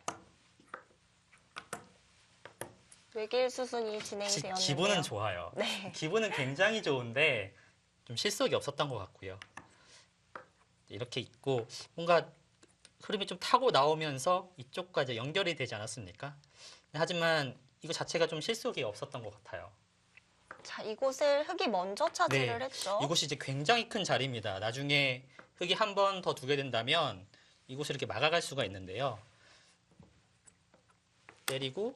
[SPEAKER 2] 외길 수순이 진행이
[SPEAKER 1] 사실
[SPEAKER 2] 되었는데요.
[SPEAKER 1] 기분은 좋아요.
[SPEAKER 2] 네.
[SPEAKER 1] 기분은 굉장히 좋은데 좀 실속이 없었던 것 같고요. 이렇게 있고 뭔가 흐름이 좀 타고 나오면서 이쪽과 이제 연결이 되지 않았습니까? 하지만 이거 자체가 좀 실속이 없었던 것 같아요.
[SPEAKER 2] 자, 이곳을 흑이 먼저 차지를
[SPEAKER 1] 네.
[SPEAKER 2] 했죠.
[SPEAKER 1] 이곳이 이제 굉장히 큰 자리입니다. 나중에 흑이 한 번 더 두게 된다면 이곳을 이렇게 막아갈 수가 있는데요. 때리고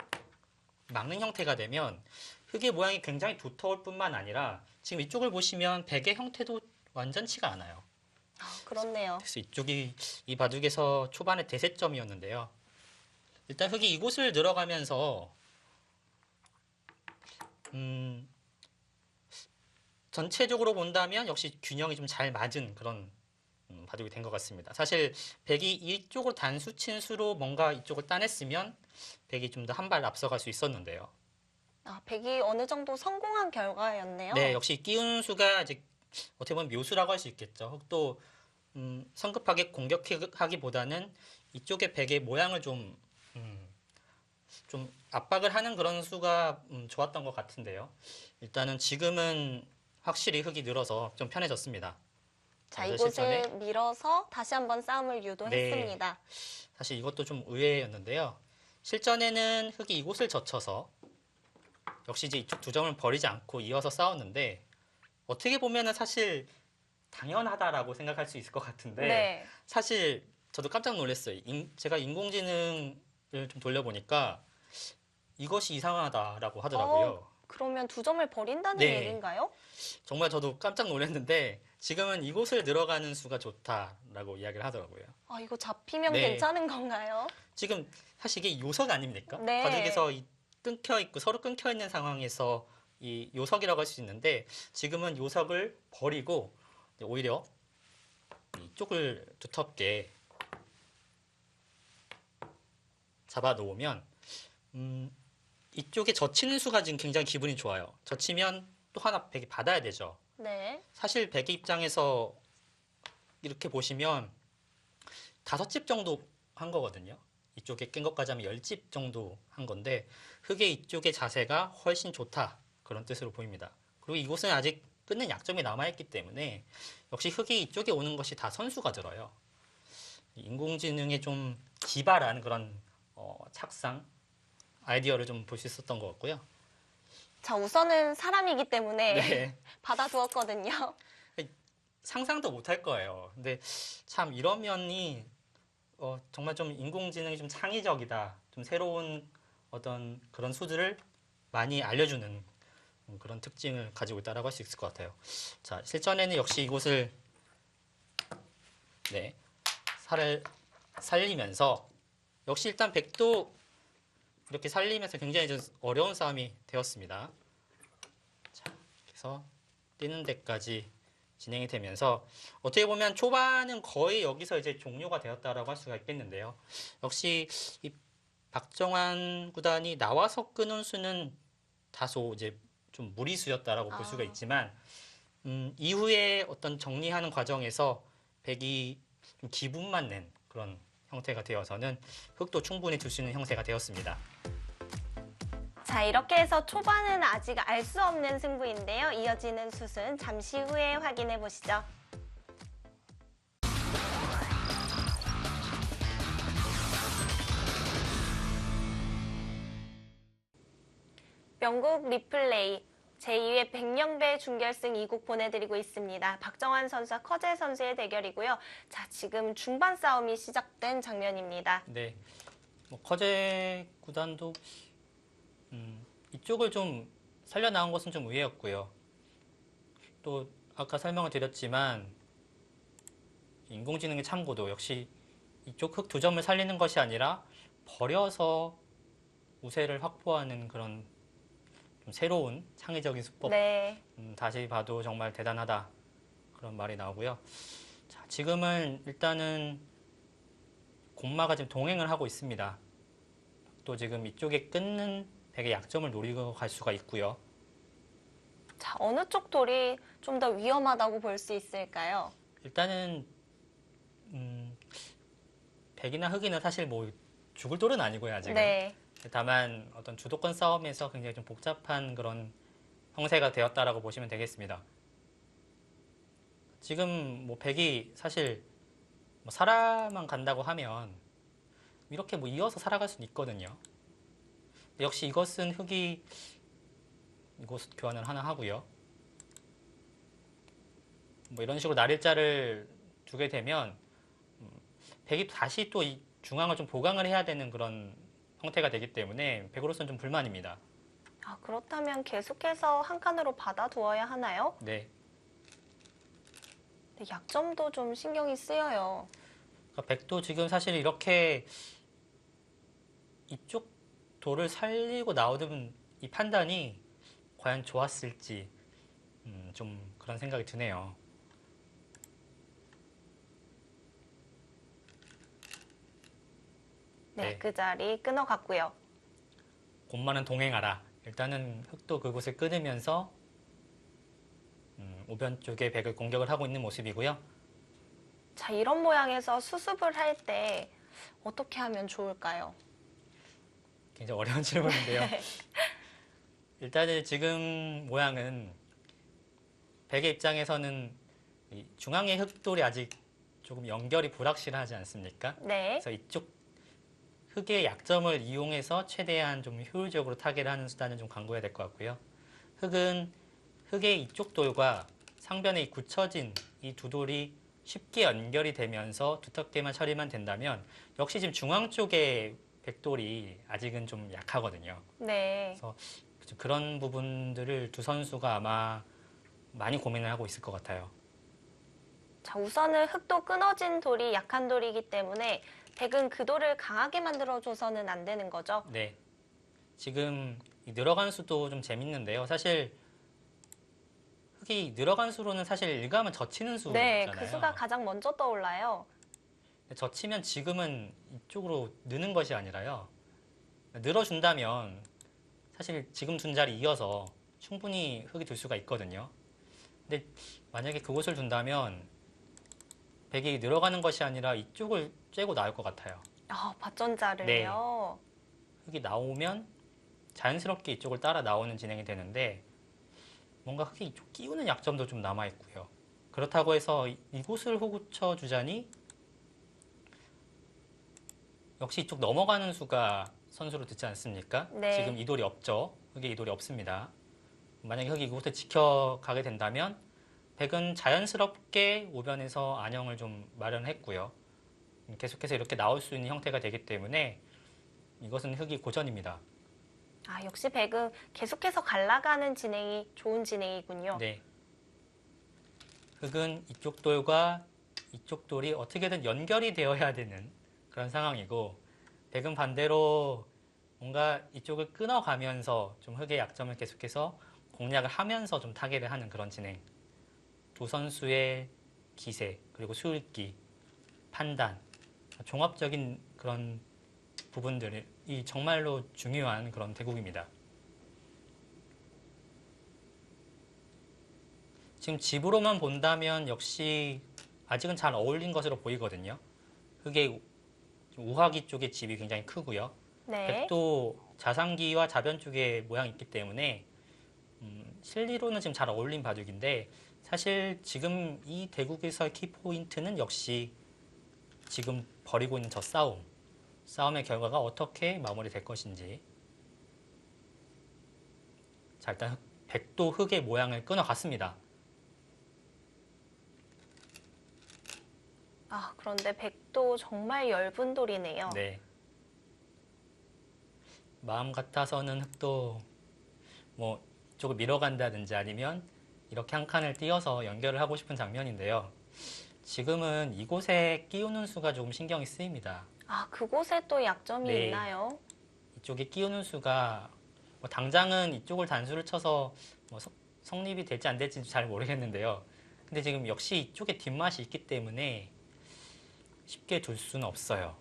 [SPEAKER 1] 막는 형태가 되면 흑의 모양이 굉장히 두터울 뿐만 아니라 지금 이쪽을 보시면 백의 형태도 완전치가 않아요.
[SPEAKER 2] 아, 그렇네요.
[SPEAKER 1] 그래서 이쪽이 이 바둑에서 초반의 대세점이었는데요. 일단 흑이 이곳을 들어가면서 전체적으로 본다면 역시 균형이 좀 잘 맞은 그런 바둑이 된 것 같습니다. 사실 백이 이쪽으로 단수 친 수로 뭔가 이쪽을 따냈으면 백이 좀 더 한 발 앞서갈 수 있었는데요.
[SPEAKER 2] 아, 백이 어느 정도 성공한 결과였네요.
[SPEAKER 1] 네, 역시 끼운 수가 이제 어떻게 보면 묘수라고 할 수 있겠죠. 흑도 성급하게 공격하기보다는 이쪽의 백의 모양을 좀 압박을 하는 그런 수가 좋았던 것 같은데요. 일단은 지금은 확실히 흑이 늘어서 좀 편해졌습니다.
[SPEAKER 2] 자,
[SPEAKER 1] 어제
[SPEAKER 2] 이곳을
[SPEAKER 1] 실전에
[SPEAKER 2] 밀어서 다시 한번 싸움을 유도했습니다.
[SPEAKER 1] 사실 이것도 좀 의외였는데요. 실전에는 흑이 이곳을 젖혀서 역시 이제 이쪽 두 점을 버리지 않고 이어서 싸웠는데 어떻게 보면은 사실 당연하다라고 생각할 수 있을 것 같은데
[SPEAKER 2] 네.
[SPEAKER 1] 사실 저도 깜짝 놀랐어요. 제가 인공지능을 좀 돌려보니까 이것이 이상하다라고 하더라고요.
[SPEAKER 2] 그러면 두 점을 버린다는
[SPEAKER 1] 네.
[SPEAKER 2] 얘기인가요?
[SPEAKER 1] 정말 저도 깜짝 놀랐는데 지금은 이곳을 들어가는 수가 좋다라고 이야기를 하더라고요.
[SPEAKER 2] 아, 이거 잡히면
[SPEAKER 1] 네.
[SPEAKER 2] 괜찮은 건가요?
[SPEAKER 1] 지금 사실 이게 요석 아닙니까?
[SPEAKER 2] 네.
[SPEAKER 1] 바둑에서 끊겨 있고 서로 끊겨 있는 상황에서 이 요석이라고 할 수 있는데 지금은 요석을 버리고 오히려 이쪽을 두텁게 잡아 놓으면 이쪽에 젖히는 수가 지금 굉장히 기분이 좋아요. 젖히면 또 하나 백이 받아야 되죠.
[SPEAKER 2] 네.
[SPEAKER 1] 사실 백의 입장에서 이렇게 보시면 5집 정도 한 거거든요. 이쪽에 깬 것까지 하면 10집 정도 한 건데 흑의 이쪽의 자세가 훨씬 좋다. 그런 뜻으로 보입니다. 그리고 이곳은 아직 끊는 약점이 남아있기 때문에 역시 흑이 이쪽에 오는 것이 다 선수가 들어요. 인공지능의 좀 기발한 그런 착상, 아이디어를 좀 볼 수 있었던 것 같고요.
[SPEAKER 2] 자, 우선은 사람이기 때문에
[SPEAKER 1] 네.
[SPEAKER 2] 받아두었거든요.
[SPEAKER 1] 상상도 못할 거예요. 근데 참 이런 면이 정말 좀 인공지능이 좀 창의적이다. 좀 새로운 어떤 그런 수들을 많이 알려주는 그런 특징을 가지고 있다라고 할 수 있을 것 같아요. 자, 실전에는 역시 이곳을 네, 살을 살리면서 역시 일단 백도 이렇게 살리면서 굉장히 좀 어려운 싸움이 되었습니다. 자, 그래서 뛰는 데까지 진행이 되면서 어떻게 보면 초반은 거의 여기서 이제 종료가 되었다라고 할 수가 있겠는데요. 역시 이 박정환 구단이 나와서 끄는 수는 다소 이제 좀 무리수였다라고 볼 수가 있지만 이후에 어떤 정리하는 과정에서 백이 좀 기분만 낸 그런 형태가 되어서는 흑도 충분히 둘 수 있는 형태가 되었습니다.
[SPEAKER 2] 자, 이렇게 해서 초반은 아직 알 수 없는 승부인데요. 이어지는 숫은 잠시 후에 확인해 보시죠. 명국 리플레이 제2회 백년배 준결승 2국 보내드리고 있습니다. 박정환 선수와 커제 선수의 대결이고요. 자, 지금 중반 싸움이 시작된 장면입니다.
[SPEAKER 1] 네, 뭐 커제 구단도 이쪽을 좀 살려 나온 것은 좀 의외였고요. 또 아까 설명을 드렸지만 인공지능의 참고도 역시 이쪽 흙 두 점을 살리는 것이 아니라 버려서 우세를 확보하는 그런 좀 새로운 창의적인 수법.
[SPEAKER 2] 네.
[SPEAKER 1] 다시 봐도 정말 대단하다. 그런 말이 나오고요. 자, 지금은 일단은 곰마가 지금 동행을 하고 있습니다. 또 지금 이쪽에 끊는 백의 약점을 노리고 갈 수가 있고요.
[SPEAKER 2] 자, 어느 쪽 돌이 좀 더 위험하다고 볼 수 있을까요?
[SPEAKER 1] 일단은 백이나 흑이는 사실 뭐 죽을 돌은 아니고요, 아직은.
[SPEAKER 2] 네.
[SPEAKER 1] 다만 어떤 주도권 싸움에서 굉장히 좀 복잡한 그런 형세가 되었다라고 보시면 되겠습니다. 지금 뭐 백이 사실 뭐 살아만 간다고 하면 이렇게 뭐 이어서 살아갈 수는 있거든요. 역시 이것은 흑이 이곳 교환을 하나 하고요. 뭐 이런 식으로 날일자를 두게 되면 백이 다시 또 이 중앙을 좀 보강을 해야 되는 그런 형태가 되기 때문에 백으로서는 좀 불만입니다.
[SPEAKER 2] 아, 그렇다면 계속해서 한 칸으로 받아두어야 하나요?
[SPEAKER 1] 네.
[SPEAKER 2] 네, 약점도 좀 신경이 쓰여요.
[SPEAKER 1] 그러니까 백도 지금 사실 이렇게 이쪽 돌을 살리고 나오는 이 판단이 과연 좋았을지 좀 그런 생각이 드네요.
[SPEAKER 2] 네,
[SPEAKER 1] 네.
[SPEAKER 2] 그 자리 끊어갔고요.
[SPEAKER 1] 곰마는 동행하라. 일단은 흑도 그곳을 끊으면서 우변 쪽에 백을 공격을 하고 있는 모습이고요.
[SPEAKER 2] 자, 이런 모양에서 수습을 할 때 어떻게 하면 좋을까요?
[SPEAKER 1] 굉장히 어려운 질문인데요. 일단은 지금 모양은 백의 입장에서는 이 중앙의 흑돌이 아직 조금 연결이 불확실하지 않습니까?
[SPEAKER 2] 네.
[SPEAKER 1] 그래서 이쪽 흑의 약점을 이용해서 최대한 좀 효율적으로 타개를 하는 수단을 좀 강구해야 될 것 같고요. 흑은 흑의 이쪽 돌과 상변에 이 굳혀진 이 두 돌이 쉽게 연결이 되면서 두텁게만 처리만 된다면 역시 지금 중앙 쪽에 백돌이 아직은 좀 약하거든요.
[SPEAKER 2] 네.
[SPEAKER 1] 그래서 그런 부분들을 두 선수가 아마 많이 고민을 하고 있을 것 같아요.
[SPEAKER 2] 자, 우선은 흙도 끊어진 돌이 약한 돌이기 때문에 백은 그 돌을 강하게 만들어줘서는 안 되는 거죠.
[SPEAKER 1] 네. 지금 이 늘어간 수도 좀 재밌는데요. 사실 흑이 늘어간 수로는 사실 일감은 젖히는
[SPEAKER 2] 네,
[SPEAKER 1] 수잖아요.
[SPEAKER 2] 그 수가 가장 먼저 떠올라요.
[SPEAKER 1] 젖히면 지금은 이쪽으로 느는 것이 아니라요. 늘어준다면 사실 지금 둔 자리 이어서 충분히 흑이 둘 수가 있거든요. 근데 만약에 그곳을 둔다면 백이 늘어가는 것이 아니라 이쪽을 쬐고 나올 것 같아요.
[SPEAKER 2] 아, 밭전자를요.
[SPEAKER 1] 흑이 나오면 자연스럽게 이쪽을 따라 나오는 진행이 되는데 뭔가 흑이 이쪽 끼우는 약점도 좀 남아있고요. 그렇다고 해서 이곳을 호구쳐 주자니 역시 이쪽 넘어가는 수가 선수로 듣지 않습니까?
[SPEAKER 2] 네.
[SPEAKER 1] 지금 이 돌이 없죠. 흑의 이 돌이 없습니다. 만약에 흑이 이곳을 지켜가게 된다면 백은 자연스럽게 우변에서 안형을 좀 마련했고요. 계속해서 이렇게 나올 수 있는 형태가 되기 때문에 이것은 흑이 고전입니다.
[SPEAKER 2] 아, 역시 백은 계속해서 갈라가는 진행이 좋은 진행이군요.
[SPEAKER 1] 네. 흑은 이쪽 돌과 이쪽 돌이 어떻게든 연결이 되어야 되는 그런 상황이고 백은 반대로 뭔가 이쪽을 끊어가면서 좀 흑의 약점을 계속해서 공략을 하면서 좀 타개를 하는 그런 진행. 두 선수의 기세 그리고 수읽기, 판단, 종합적인 그런 부분들이 정말로 중요한 그런 대국입니다. 지금 집으로만 본다면 역시 아직은 잘 어울린 것으로 보이거든요. 흑의 우하기 쪽의 집이 굉장히 크고요.
[SPEAKER 2] 네.
[SPEAKER 1] 백도 자상기와 자변 쪽에 모양이 있기 때문에 실리로는 지금 잘 어울린 바둑인데 사실 지금 이 대국에서의 키포인트는 역시 지금 벌이고 있는 저 싸움의 결과가 어떻게 마무리될 것인지. 자, 일단 백도 흑의 모양을 끊어갔습니다.
[SPEAKER 2] 아, 그런데 백도 정말 엷은 돌이네요.
[SPEAKER 1] 네. 마음 같아서는 흑도 뭐 이쪽을 밀어간다든지 아니면 이렇게 한 칸을 띄어서 연결을 하고 싶은 장면인데요. 지금은 이곳에 끼우는 수가 조금 신경이 쓰입니다.
[SPEAKER 2] 아, 그곳에 또 약점이
[SPEAKER 1] 네.
[SPEAKER 2] 있나요?
[SPEAKER 1] 이쪽에 끼우는 수가 뭐 당장은 이쪽을 단수를 쳐서 뭐 성립이 될지 안 될지 잘 모르겠는데요. 근데 지금 역시 이쪽에 뒷맛이 있기 때문에 쉽게 둘 수는 없어요.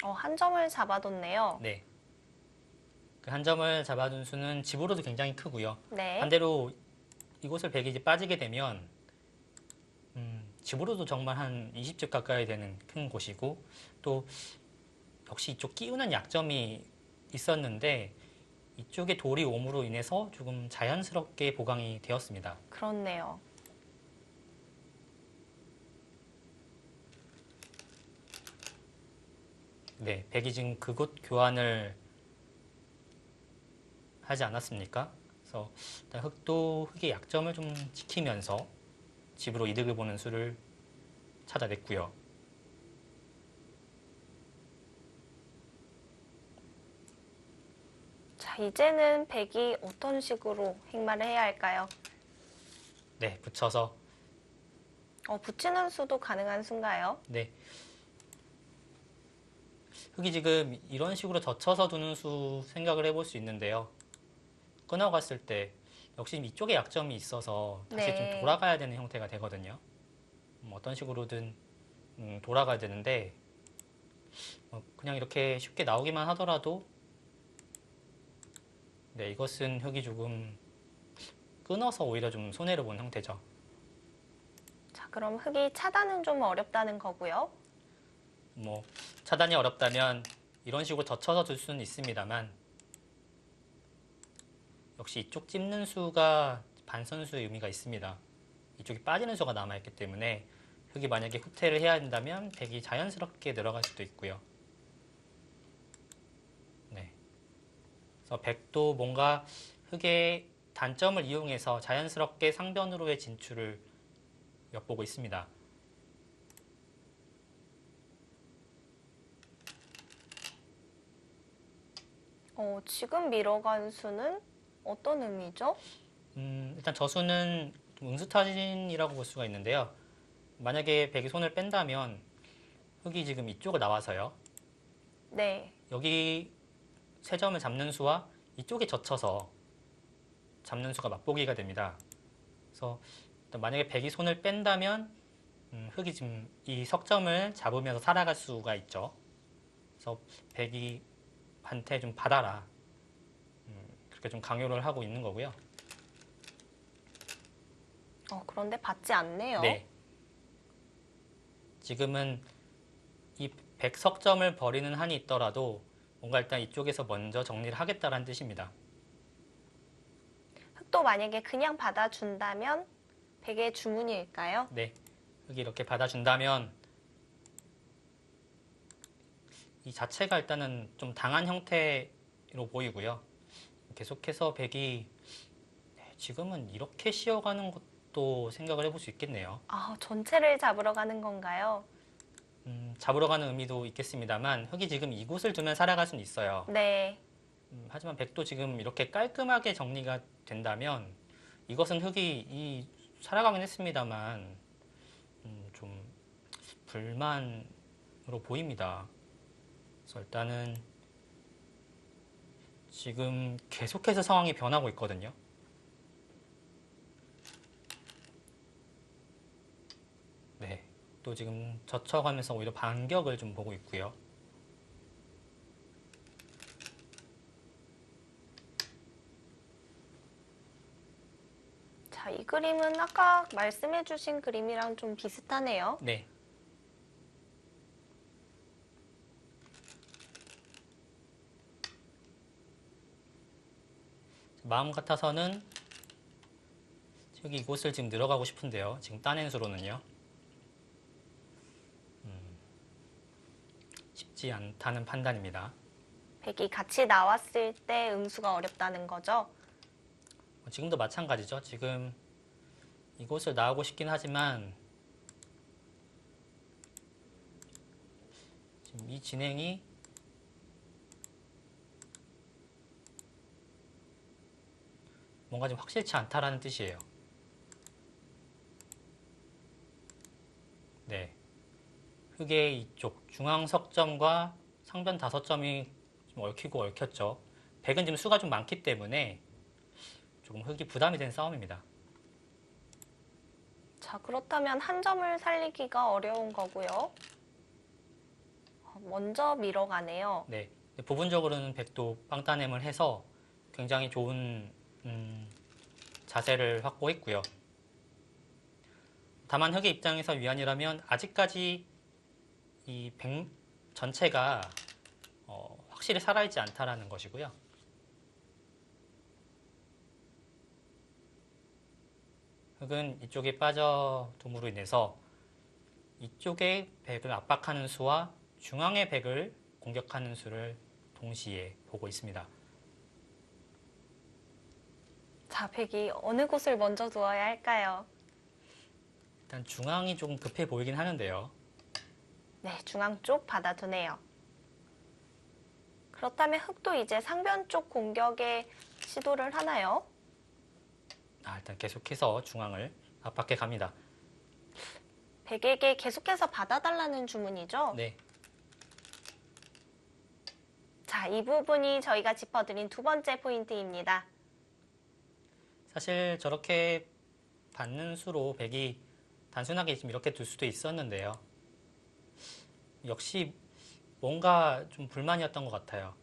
[SPEAKER 2] 한 점을 잡아뒀네요.
[SPEAKER 1] 네. 그 한 점을 잡아둔 수는 집으로도 굉장히 크고요.
[SPEAKER 2] 네.
[SPEAKER 1] 반대로 이곳을 백이 이제 빠지게 되면 집으로도 정말 한 20집 가까이 되는 큰 곳이고 또 역시 이쪽 끼우는 약점이 있었는데 이쪽에 돌이 옴으로 인해서 조금 자연스럽게 보강이 되었습니다.
[SPEAKER 2] 그렇네요.
[SPEAKER 1] 네, 백이 지금 그곳 교환을 하지 않았습니까? 그래서 일단 흑도 흑의 약점을 좀 지키면서 집으로 이득을 보는 수를 찾아냈고요.
[SPEAKER 2] 자, 이제는 백이 어떤 식으로 행마를 해야 할까요?
[SPEAKER 1] 네, 붙여서
[SPEAKER 2] 붙이는 수도 가능한 수인가요?
[SPEAKER 1] 네, 흑이 지금 이런 식으로 젖혀서 두는 수 생각을 해볼 수 있는데요. 끊어갔을 때 역시 이쪽에 약점이 있어서 다시
[SPEAKER 2] 네.
[SPEAKER 1] 좀 돌아가야 되는 형태가 되거든요. 어떤 식으로든 돌아가야 되는데 그냥 이렇게 쉽게 나오기만 하더라도 네, 이것은 흑이 조금 끊어서 오히려 좀 손해를 본 형태죠.
[SPEAKER 2] 자, 그럼 흑이 차단은 좀 어렵다는 거고요.
[SPEAKER 1] 뭐 차단이 어렵다면 이런 식으로 젖혀서 둘 수는 있습니다만 역시 이쪽 찝는 수가 반선수의 의미가 있습니다. 이쪽이 빠지는 수가 남아있기 때문에 흑이 만약에 후퇴를 해야 한다면 백이 자연스럽게 늘어갈 수도 있고요. 네. 그래서 백도 뭔가 흑의 단점을 이용해서 자연스럽게 상변으로의 진출을 엿보고 있습니다.
[SPEAKER 2] 지금 밀어간 수는 어떤 의미죠?
[SPEAKER 1] 일단 저수는 응수타진이라고 볼 수가 있는데요. 만약에 백이 손을 뺀다면 흑이 지금 이쪽을 나와서요.
[SPEAKER 2] 네.
[SPEAKER 1] 여기 세 점을 잡는 수와 이쪽에 젖혀서 잡는 수가 맞보기가 됩니다. 그래서 만약에 백이 손을 뺀다면 흑이 지금 이 석점을 잡으면서 살아갈 수가 있죠. 그래서 백이 한테 좀 받아라. 그렇게 좀 강요를 하고 있는 거고요.
[SPEAKER 2] 그런데 받지 않네요.
[SPEAKER 1] 네. 지금은 이 백석점을 버리는 한이 있더라도 뭔가 일단 이쪽에서 먼저 정리를 하겠다라는 뜻입니다.
[SPEAKER 2] 흑도 만약에 그냥 받아준다면 백의 주문일까요?
[SPEAKER 1] 네. 흑이 이렇게 받아준다면 이 자체가 일단은 좀 당한 형태로 보이고요. 계속해서 백이 지금은 이렇게 쉬어가는 것도 생각을 해볼 수 있겠네요.
[SPEAKER 2] 전체를 잡으러 가는 건가요?
[SPEAKER 1] 잡으러 가는 의미도 있겠습니다만 흑이 지금 이곳을 두면 살아갈 수는 있어요.
[SPEAKER 2] 네.
[SPEAKER 1] 하지만 백도 지금 이렇게 깔끔하게 정리가 된다면 이것은 흑이 살아가긴 했습니다만 좀 불만으로 보입니다. 그래서 일단은 지금 계속해서 상황이 변하고 있거든요. 네, 또 지금 젖혀가면서 오히려 반격을 좀 보고 있고요.
[SPEAKER 2] 자, 이 그림은 아까 말씀해주신 그림이랑 좀 비슷하네요.
[SPEAKER 1] 네. 마음 같아서는 여기 이곳을 지금 들어가고 싶은데요. 지금 따낸 수로는요. 쉽지 않다는 판단입니다.
[SPEAKER 2] 백이 같이 나왔을 때 응수가 어렵다는 거죠.
[SPEAKER 1] 지금도 마찬가지죠. 지금 이곳을 나오고 싶긴 하지만 지금 이 진행이 뭔가 좀 확실치 않다라는 뜻이에요. 네. 흑의 이쪽 중앙 석점과 상변 5점이 좀 얽히고 얽혔죠. 백은 지금 수가 좀 많기 때문에 조금 흑이 부담이 되는 싸움입니다.
[SPEAKER 2] 자, 그렇다면 한 점을 살리기가 어려운 거고요. 먼저 밀어가네요.
[SPEAKER 1] 네. 부분적으로는 백도 빵따냄을 해서 굉장히 좋은 자세를 확보했고요. 다만 흑의 입장에서 위안이라면 아직까지 이 백 전체가 확실히 살아있지 않다라는 것이고요. 흑은 이쪽에 빠져둠으로 인해서 이쪽의 백을 압박하는 수와 중앙의 백을 공격하는 수를 동시에 보고 있습니다.
[SPEAKER 2] 자, 백이 어느 곳을 먼저 두어야 할까요?
[SPEAKER 1] 일단 중앙이 조금 급해 보이긴 하는데요.
[SPEAKER 2] 네, 중앙 쪽 받아두네요. 그렇다면 흑도 이제 상변 쪽 공격에 시도를 하나요?
[SPEAKER 1] 일단 계속해서 중앙을 압박해 갑니다.
[SPEAKER 2] 백에게 계속해서 받아달라는 주문이죠?
[SPEAKER 1] 네,
[SPEAKER 2] 자, 이 부분이 저희가 짚어드린 두 번째 포인트입니다.
[SPEAKER 1] 사실 저렇게 받는 수로 백이 단순하게 지금 이렇게 둘 수도 있었는데요. 역시 뭔가 좀 불만이었던 것 같아요.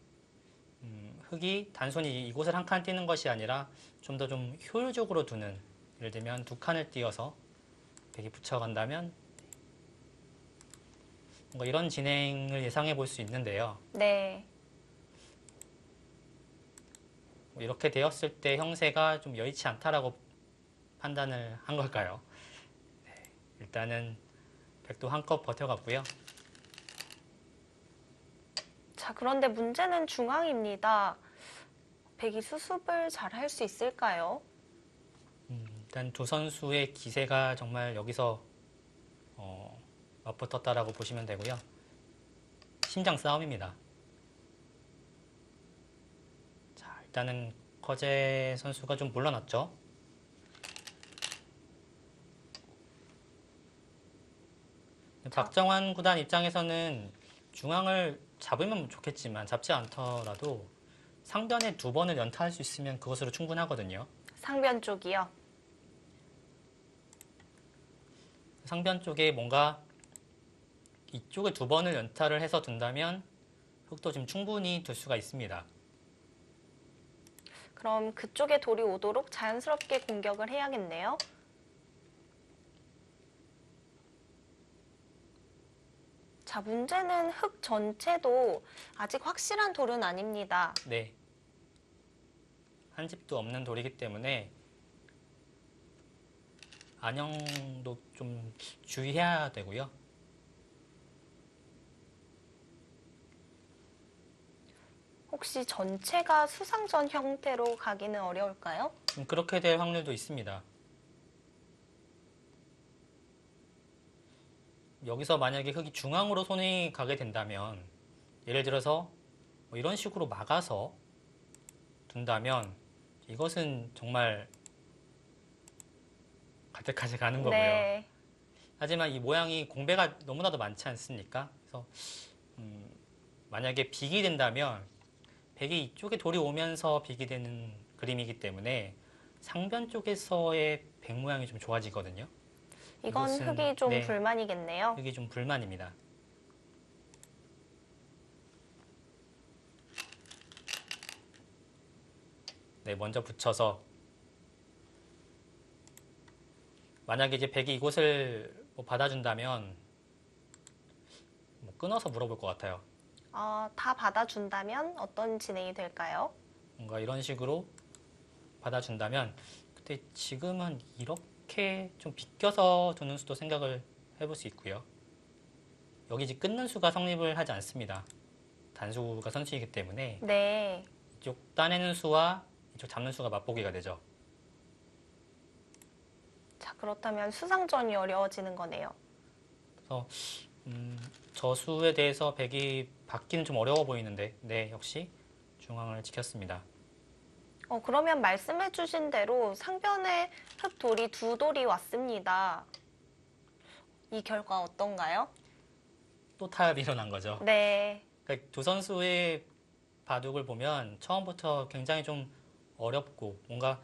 [SPEAKER 1] 흑이 단순히 이곳을 한 칸 띄는 것이 아니라 좀 더 좀 효율적으로 두는, 예를 들면 2칸을 띄어서 백이 붙여간다면 뭔가 이런 진행을 예상해 볼 수 있는데요.
[SPEAKER 2] 네.
[SPEAKER 1] 이렇게 되었을 때 형세가 좀 여의치 않다라고 판단을 한 걸까요? 네, 일단은 백도 한껏 버텨갔고요.
[SPEAKER 2] 자, 그런데 문제는 중앙입니다. 백이 수습을 잘 할 수 있을까요?
[SPEAKER 1] 일단 두 선수의 기세가 정말 여기서 맞붙었다라고 보시면 되고요. 심장 싸움입니다. 자, 일단은 거제 선수가 좀 물러났죠. 박정환 구단 입장에서는 중앙을 잡으면 좋겠지만 잡지 않더라도 상변에 2번을 연타할 수 있으면 그것으로 충분하거든요.
[SPEAKER 2] 상변 쪽이요.
[SPEAKER 1] 상변 쪽에 뭔가 이쪽에 2번을 연타를 해서 둔다면 흑도 지금 충분히 둘 수가 있습니다.
[SPEAKER 2] 그럼 그쪽에 돌이 오도록 자연스럽게 공격을 해야겠네요. 자, 문제는 흑 전체도 아직 확실한 돌은 아닙니다.
[SPEAKER 1] 네. 한 집도 없는 돌이기 때문에 안형도 좀 주의해야 되고요.
[SPEAKER 2] 혹시 전체가 수상전 형태로 가기는 어려울까요?
[SPEAKER 1] 그렇게 될 확률도 있습니다. 여기서 만약에 흑이 중앙으로 손이 가게 된다면, 예를 들어서 뭐 이런 식으로 막아서 둔다면 이것은 정말 갈 때까지 가는 거고요.
[SPEAKER 2] 네.
[SPEAKER 1] 하지만 이 모양이 공배가 너무나도 많지 않습니까? 그래서 만약에 빅이 된다면 백이 이쪽에 돌이 오면서 빅이 되는 그림이기 때문에 상변 쪽에서의 백 모양이 좀 좋아지거든요.
[SPEAKER 2] 이건
[SPEAKER 1] 이것은,
[SPEAKER 2] 흑이 좀
[SPEAKER 1] 네,
[SPEAKER 2] 불만이겠네요.
[SPEAKER 1] 흑이 좀 불만입니다. 네, 먼저 붙여서 만약에 이제 백이 이곳을 뭐 받아준다면 뭐 끊어서 물어볼 것 같아요.
[SPEAKER 2] 다 받아준다면 어떤 진행이 될까요?
[SPEAKER 1] 뭔가 이런 식으로 받아준다면, 근데 지금은 이렇게 좀 비껴서 두는 수도 생각을 해볼 수 있고요. 여기 이제 끊는 수가 성립을 하지 않습니다. 단수가 선수이기 때문에
[SPEAKER 2] 네.
[SPEAKER 1] 이쪽 따내는 수와 이쪽 잡는 수가 맞보기가 되죠.
[SPEAKER 2] 자, 그렇다면 수상전이 어려워지는 거네요.
[SPEAKER 1] 그래서 저 수에 대해서 백이 받기는 좀 어려워 보이는데, 네, 역시 중앙을 지켰습니다.
[SPEAKER 2] 그러면 말씀해주신 대로 상변에 흑돌이 두 돌이 왔습니다. 이 결과 어떤가요?
[SPEAKER 1] 또 타협이 일어난 거죠.
[SPEAKER 2] 네.
[SPEAKER 1] 그러니까 두 선수의 바둑을 보면 처음부터 굉장히 좀 어렵고 뭔가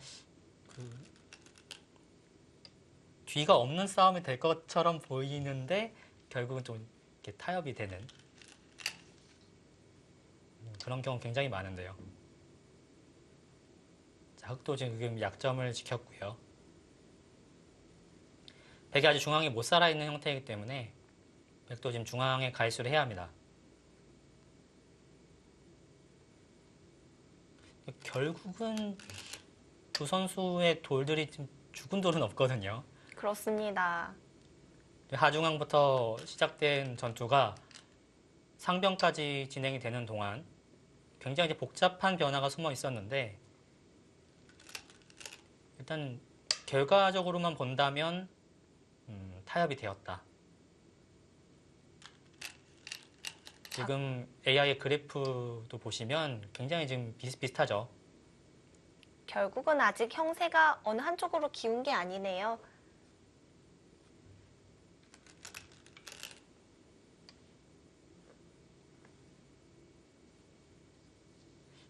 [SPEAKER 1] 그 뒤가 없는 싸움이 될 것처럼 보이는데 결국은 좀 이렇게 타협이 되는 그런 경우 굉장히 많은데요. 자, 흑도 지금 약점을 지켰고요. 백이 아주 중앙에 못 살아있는 형태이기 때문에 백도 지금 중앙에 가입수를 해야 합니다. 결국은 두 선수의 돌들이 지금 죽은 돌은 없거든요.
[SPEAKER 2] 그렇습니다.
[SPEAKER 1] 하중앙부터 시작된 전투가 상변까지 진행이 되는 동안 굉장히 이제 복잡한 변화가 숨어 있었는데 일단 결과적으로만 본다면 타협이 되었다. 지금 AI의 그래프도 보시면 굉장히 지금 비슷비슷하죠.
[SPEAKER 2] 결국은 아직 형세가 어느 한쪽으로 기운 게 아니네요.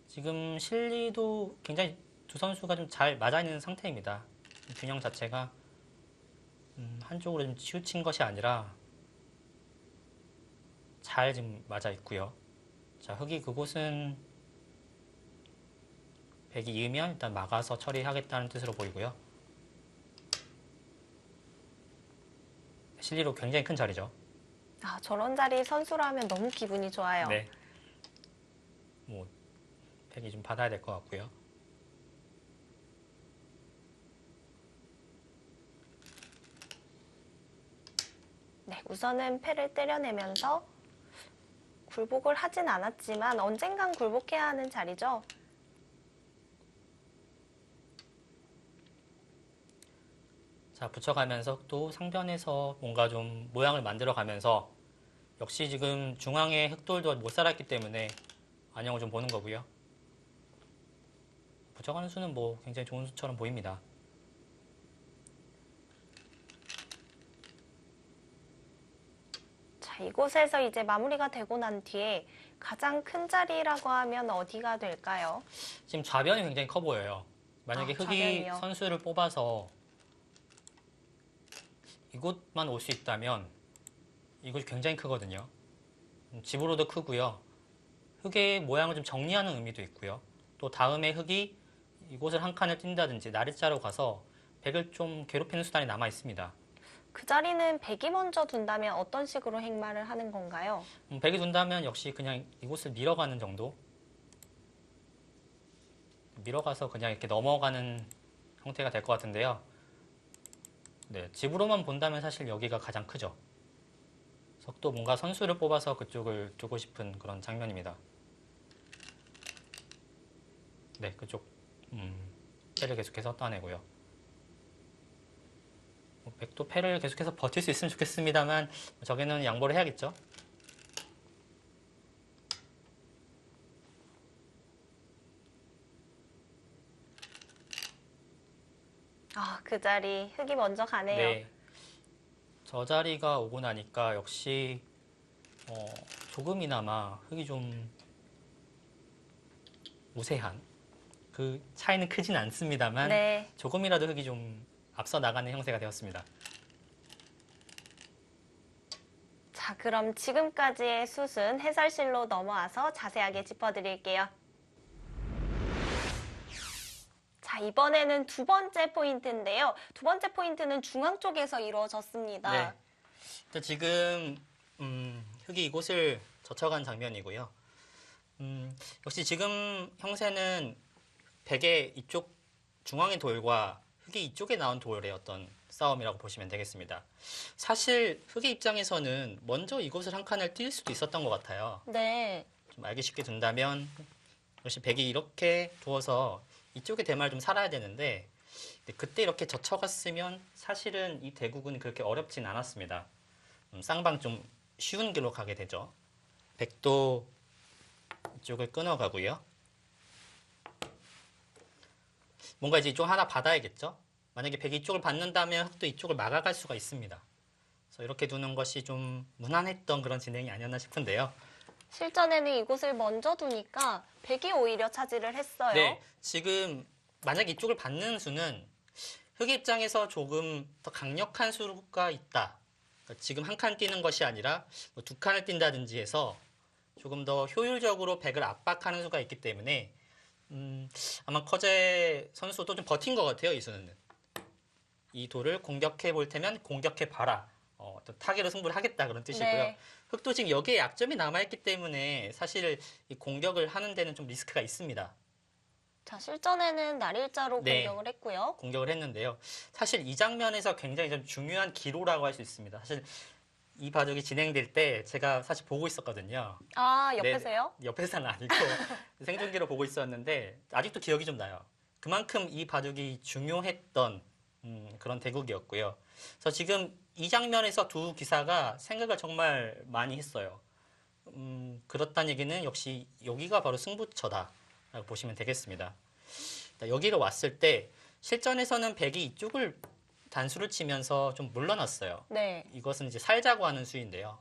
[SPEAKER 1] 지금 실리도 굉장히 두 선수가 좀 잘 맞아 있는 상태입니다. 균형 자체가 한쪽으로 좀 치우친 것이 아니라 잘 지금 맞아 있고요. 자, 흑이 그곳은 백이 이으면 일단 막아서 처리하겠다는 뜻으로 보이고요. 실리로 굉장히 큰 자리죠.
[SPEAKER 2] 아, 저런 자리 선수라면 너무 기분이 좋아요.
[SPEAKER 1] 네. 뭐 백이 좀 받아야 될 것 같고요.
[SPEAKER 2] 네, 우선은 패를 때려내면서 굴복을 하진 않았지만 언젠간 굴복해야 하는 자리죠.
[SPEAKER 1] 자, 붙여가면서 또 상변에서 뭔가 좀 모양을 만들어가면서 역시 지금 중앙에 흑돌도 못 살았기 때문에 안녕을 좀 보는 거고요. 붙여가는 수는 뭐 굉장히 좋은 수처럼 보입니다.
[SPEAKER 2] 자, 이곳에서 이제 마무리가 되고 난 뒤에 가장 큰 자리라고 하면 어디가 될까요?
[SPEAKER 1] 지금 좌변이 굉장히 커 보여요. 만약에 흑이
[SPEAKER 2] 좌변이요.
[SPEAKER 1] 선수를 뽑아서 이곳만 올 수 있다면 이곳이 굉장히 크거든요. 집으로도 크고요. 흑의 모양을 좀 정리하는 의미도 있고요. 또 다음에 흑이 이곳을 한 칸을 뛴다든지 나리자로 가서 백을 좀 괴롭히는 수단이 남아 있습니다.
[SPEAKER 2] 그 자리는 백이 먼저 둔다면 어떤 식으로 행마를 하는 건가요?
[SPEAKER 1] 백이 둔다면 역시 그냥 이곳을 밀어가는 정도? 밀어가서 그냥 이렇게 넘어가는 형태가 될 것 같은데요. 네, 집으로만 본다면 사실 여기가 가장 크죠. 석도 뭔가 선수를 뽑아서 그쪽을 두고 싶은 그런 장면입니다. 네, 그쪽 패를 계속해서 따내고요. 백도 패를 계속해서 버틸 수 있으면 좋겠습니다만 저기는 양보를 해야겠죠.
[SPEAKER 2] 아, 그 자리 흑이 먼저 가네요.
[SPEAKER 1] 네, 저 자리가 오고 나니까 역시 조금이나마 흑이 좀 우세한 그 차이는 크진 않습니다만
[SPEAKER 2] 네.
[SPEAKER 1] 조금이라도 흑이 좀 앞서 나가는 형태가 되었습니다.
[SPEAKER 2] 자, 그럼 지금까지의 수순 해설실로 넘어와서 자세하게 짚어드릴게요. 자, 이번에는 두 번째 포인트인데요. 두 번째 포인트는 중앙 쪽에서 이루어졌습니다.
[SPEAKER 1] 네. 일단 지금 흑이 이곳을 젖혀간 장면이고요. 역시 지금 형세는 백의 이쪽 중앙의 돌과 흑이 이쪽에 나온 돌의 어떤 싸움이라고 보시면 되겠습니다. 사실 흑의 입장에서는 먼저 이곳을 한 칸을 뛸 수도 있었던 것 같아요.
[SPEAKER 2] 네.
[SPEAKER 1] 좀 알기 쉽게 둔다면 역시 백이 이렇게 두어서 이쪽에 대마를 좀 살아야 되는데 그때 이렇게 젖혀갔으면 사실은 이 대국은 그렇게 어렵진 않았습니다. 쌍방 좀 쉬운 길로 가게 되죠. 백도 이쪽을 끊어가고요. 뭔가 이제 이쪽 하나 받아야겠죠. 만약에 백이 이쪽을 받는다면 흑도 이쪽을 막아갈 수가 있습니다. 그래서 이렇게 두는 것이 좀 무난했던 그런 진행이 아니었나 싶은데요.
[SPEAKER 2] 실전에는 이곳을 먼저 두니까 백이 오히려 차지를 했어요.
[SPEAKER 1] 네, 지금 만약 이쪽을 받는 수는 흑의 입장에서 조금 더 강력한 수가 있다. 그러니까 지금 한 칸 뛰는 것이 아니라 뭐 두 칸을 뛴다든지 해서 조금 더 효율적으로 백을 압박하는 수가 있기 때문에 아마 커제 선수도 좀 버틴 것 같아요. 이 수는. 이 돌을 공격해 볼 테면 공격해 봐라. 어떤 타개로 승부를 하겠다 그런 뜻이고요.
[SPEAKER 2] 네.
[SPEAKER 1] 흑도 지금 여기에 약점이 남아있기 때문에 사실 이 공격을 하는 데는 좀 리스크가 있습니다.
[SPEAKER 2] 자, 실전에는 날일자로
[SPEAKER 1] 네.
[SPEAKER 2] 공격을 했고요.
[SPEAKER 1] 공격을 했는데요. 사실 이 장면에서 굉장히 좀 중요한 기로라고 할 수 있습니다. 사실 이 바둑이 진행될 때 제가 사실 보고 있었거든요.
[SPEAKER 2] 아, 옆에서요?
[SPEAKER 1] 네, 옆에서는 아니고 생중계로 보고 있었는데 아직도 기억이 좀 나요. 그만큼 이 바둑이 중요했던 그런 대국이었고요. 그래서 지금 이 장면에서 두 기사가 생각을 정말 많이 했어요. 그렇다는 얘기는 역시 여기가 바로 승부처다라고 보시면 되겠습니다. 여기로 왔을 때 실전에서는 백이 이쪽을 단수를 치면서 좀 물러났어요.
[SPEAKER 2] 네.
[SPEAKER 1] 이것은 이제 살자고 하는 수인데요.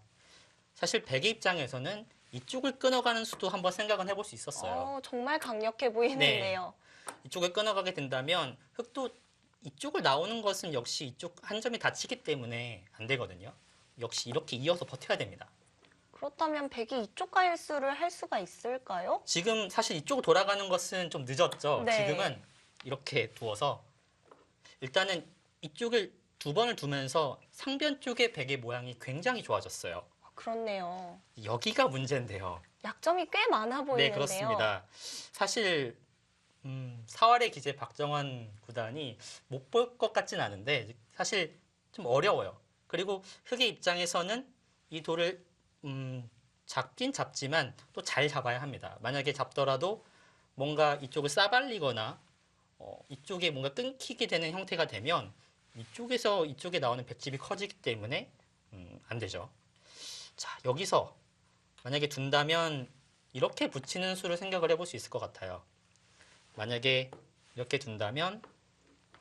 [SPEAKER 1] 사실 백의 입장에서는 이쪽을 끊어가는 수도 한번 생각은 해볼 수 있었어요.
[SPEAKER 2] 정말 강력해 보이는데요.
[SPEAKER 1] 이쪽을 끊어가게 된다면 흑도 이쪽을 나오는 것은 역시 이쪽 한 점이 다치기 때문에 안 되거든요. 역시 이렇게 이어서 버텨야 됩니다.
[SPEAKER 2] 그렇다면 백이 이쪽 갈수를 할 수가 있을까요?
[SPEAKER 1] 지금 사실 이쪽으로 돌아가는 것은 좀 늦었죠.
[SPEAKER 2] 네.
[SPEAKER 1] 지금은 이렇게 두어서 일단은 이쪽을 두 번을 두면서 상변 쪽의 백의 모양이 굉장히 좋아졌어요.
[SPEAKER 2] 그렇네요.
[SPEAKER 1] 여기가 문제인데요.
[SPEAKER 2] 약점이 꽤 많아 보이는데요.
[SPEAKER 1] 네, 그렇습니다. 사실 4월의 기재 박정원 구단이 못 볼 것 같진 않은데 사실 좀 어려워요. 그리고 흑의 입장에서는 이 돌을 잡긴 잡지만 또 잘 잡아야 합니다. 만약에 잡더라도 뭔가 이쪽을 싸발리거나 이쪽에 뭔가 끊기게 되는 형태가 되면 이쪽에서 이쪽에 나오는 백집이 커지기 때문에 안 되죠. 자, 여기서 만약에 둔다면 이렇게 붙이는 수를 생각을 해볼 수 있을 것 같아요. 만약에 이렇게 둔다면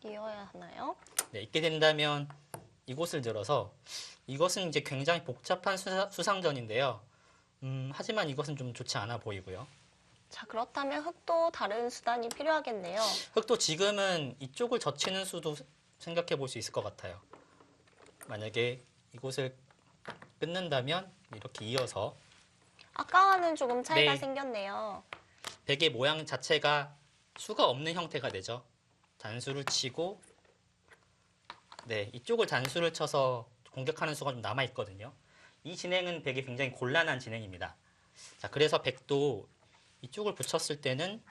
[SPEAKER 2] 이어야 하나요?
[SPEAKER 1] 네, 있게 된다면 이곳을 들어서 이것은 이제 굉장히 복잡한 수상전인데요. 하지만 이것은 좀 좋지 않아 보이고요.
[SPEAKER 2] 자, 그렇다면 흑도 다른 수단이 필요하겠네요.
[SPEAKER 1] 흑도 지금은 이쪽을 젖히는 수도 생각해 볼 수 있을 것 같아요. 만약에 이곳을 끊는다면 이렇게 이어서
[SPEAKER 2] 아까와는 조금 차이가
[SPEAKER 1] 네.
[SPEAKER 2] 생겼네요.
[SPEAKER 1] 백의 모양 자체가 수가 없는 형태가 되죠. 단수를 치고 네, 이쪽을 단수를 쳐서 공격하는 수가 좀 남아 있거든요. 이 진행은 백이 굉장히 곤란한 진행입니다. 자, 그래서 백도 이쪽을 붙였을 때는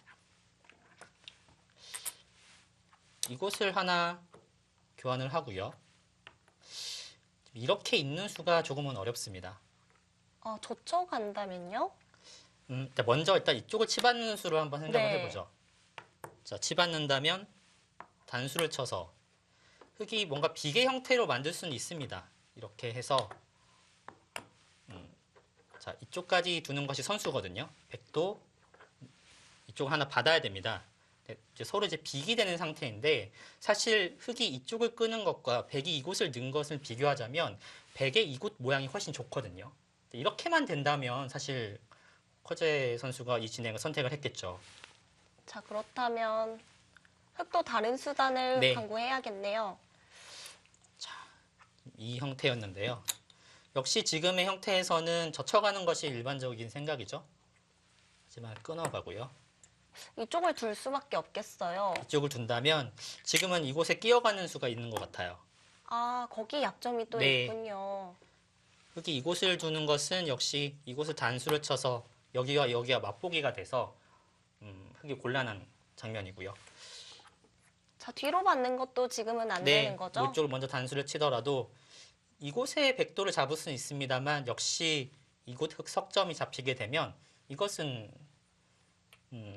[SPEAKER 1] 이곳을 하나 교환을 하고요. 이렇게 있는 수가 조금은 어렵습니다.
[SPEAKER 2] 젖혀간다면요?
[SPEAKER 1] 먼저 일단 이쪽을 치받는 수로 한번 생각을
[SPEAKER 2] 네.
[SPEAKER 1] 해보죠. 자, 치받는다면 단수를 쳐서 흑이 뭔가 비계 형태로 만들 수는 있습니다. 이렇게 해서 자, 이쪽까지 두는 것이 선수거든요. 백도 이쪽 하나 받아야 됩니다. 네, 이제 서로 이제 비기 되는 상태인데 사실 흑이 이쪽을 끄는 것과 백이 이곳을 넣은 것을 비교하자면 백의 이곳 모양이 훨씬 좋거든요. 이렇게만 된다면 사실 커제 선수가 이 진행을 선택을 했겠죠.
[SPEAKER 2] 자, 그렇다면 흑도 다른 수단을
[SPEAKER 1] 네.
[SPEAKER 2] 강구해야겠네요.
[SPEAKER 1] 이 형태였는데요. 역시 지금의 형태에서는 젖혀가는 것이 일반적인 생각이죠. 하지만 끊어가고요.
[SPEAKER 2] 이쪽을 둘 수밖에 없겠어요.
[SPEAKER 1] 이쪽을 둔다면 지금은 이곳에 끼어가는 수가 있는 것 같아요.
[SPEAKER 2] 거기 약점이 또
[SPEAKER 1] 네.
[SPEAKER 2] 있군요.
[SPEAKER 1] 흑이 이곳을 두는 것은 역시 이곳을 단수를 쳐서 여기와 여기가 맞보기가 돼서 흑이 곤란한 장면이고요.
[SPEAKER 2] 자, 뒤로 받는 것도 지금은 안 되는 거죠?
[SPEAKER 1] 이쪽을 먼저 단수를 치더라도 이곳에 백도를 잡을 수는 있습니다만 역시 이곳 흑 석점이 잡히게 되면 이것은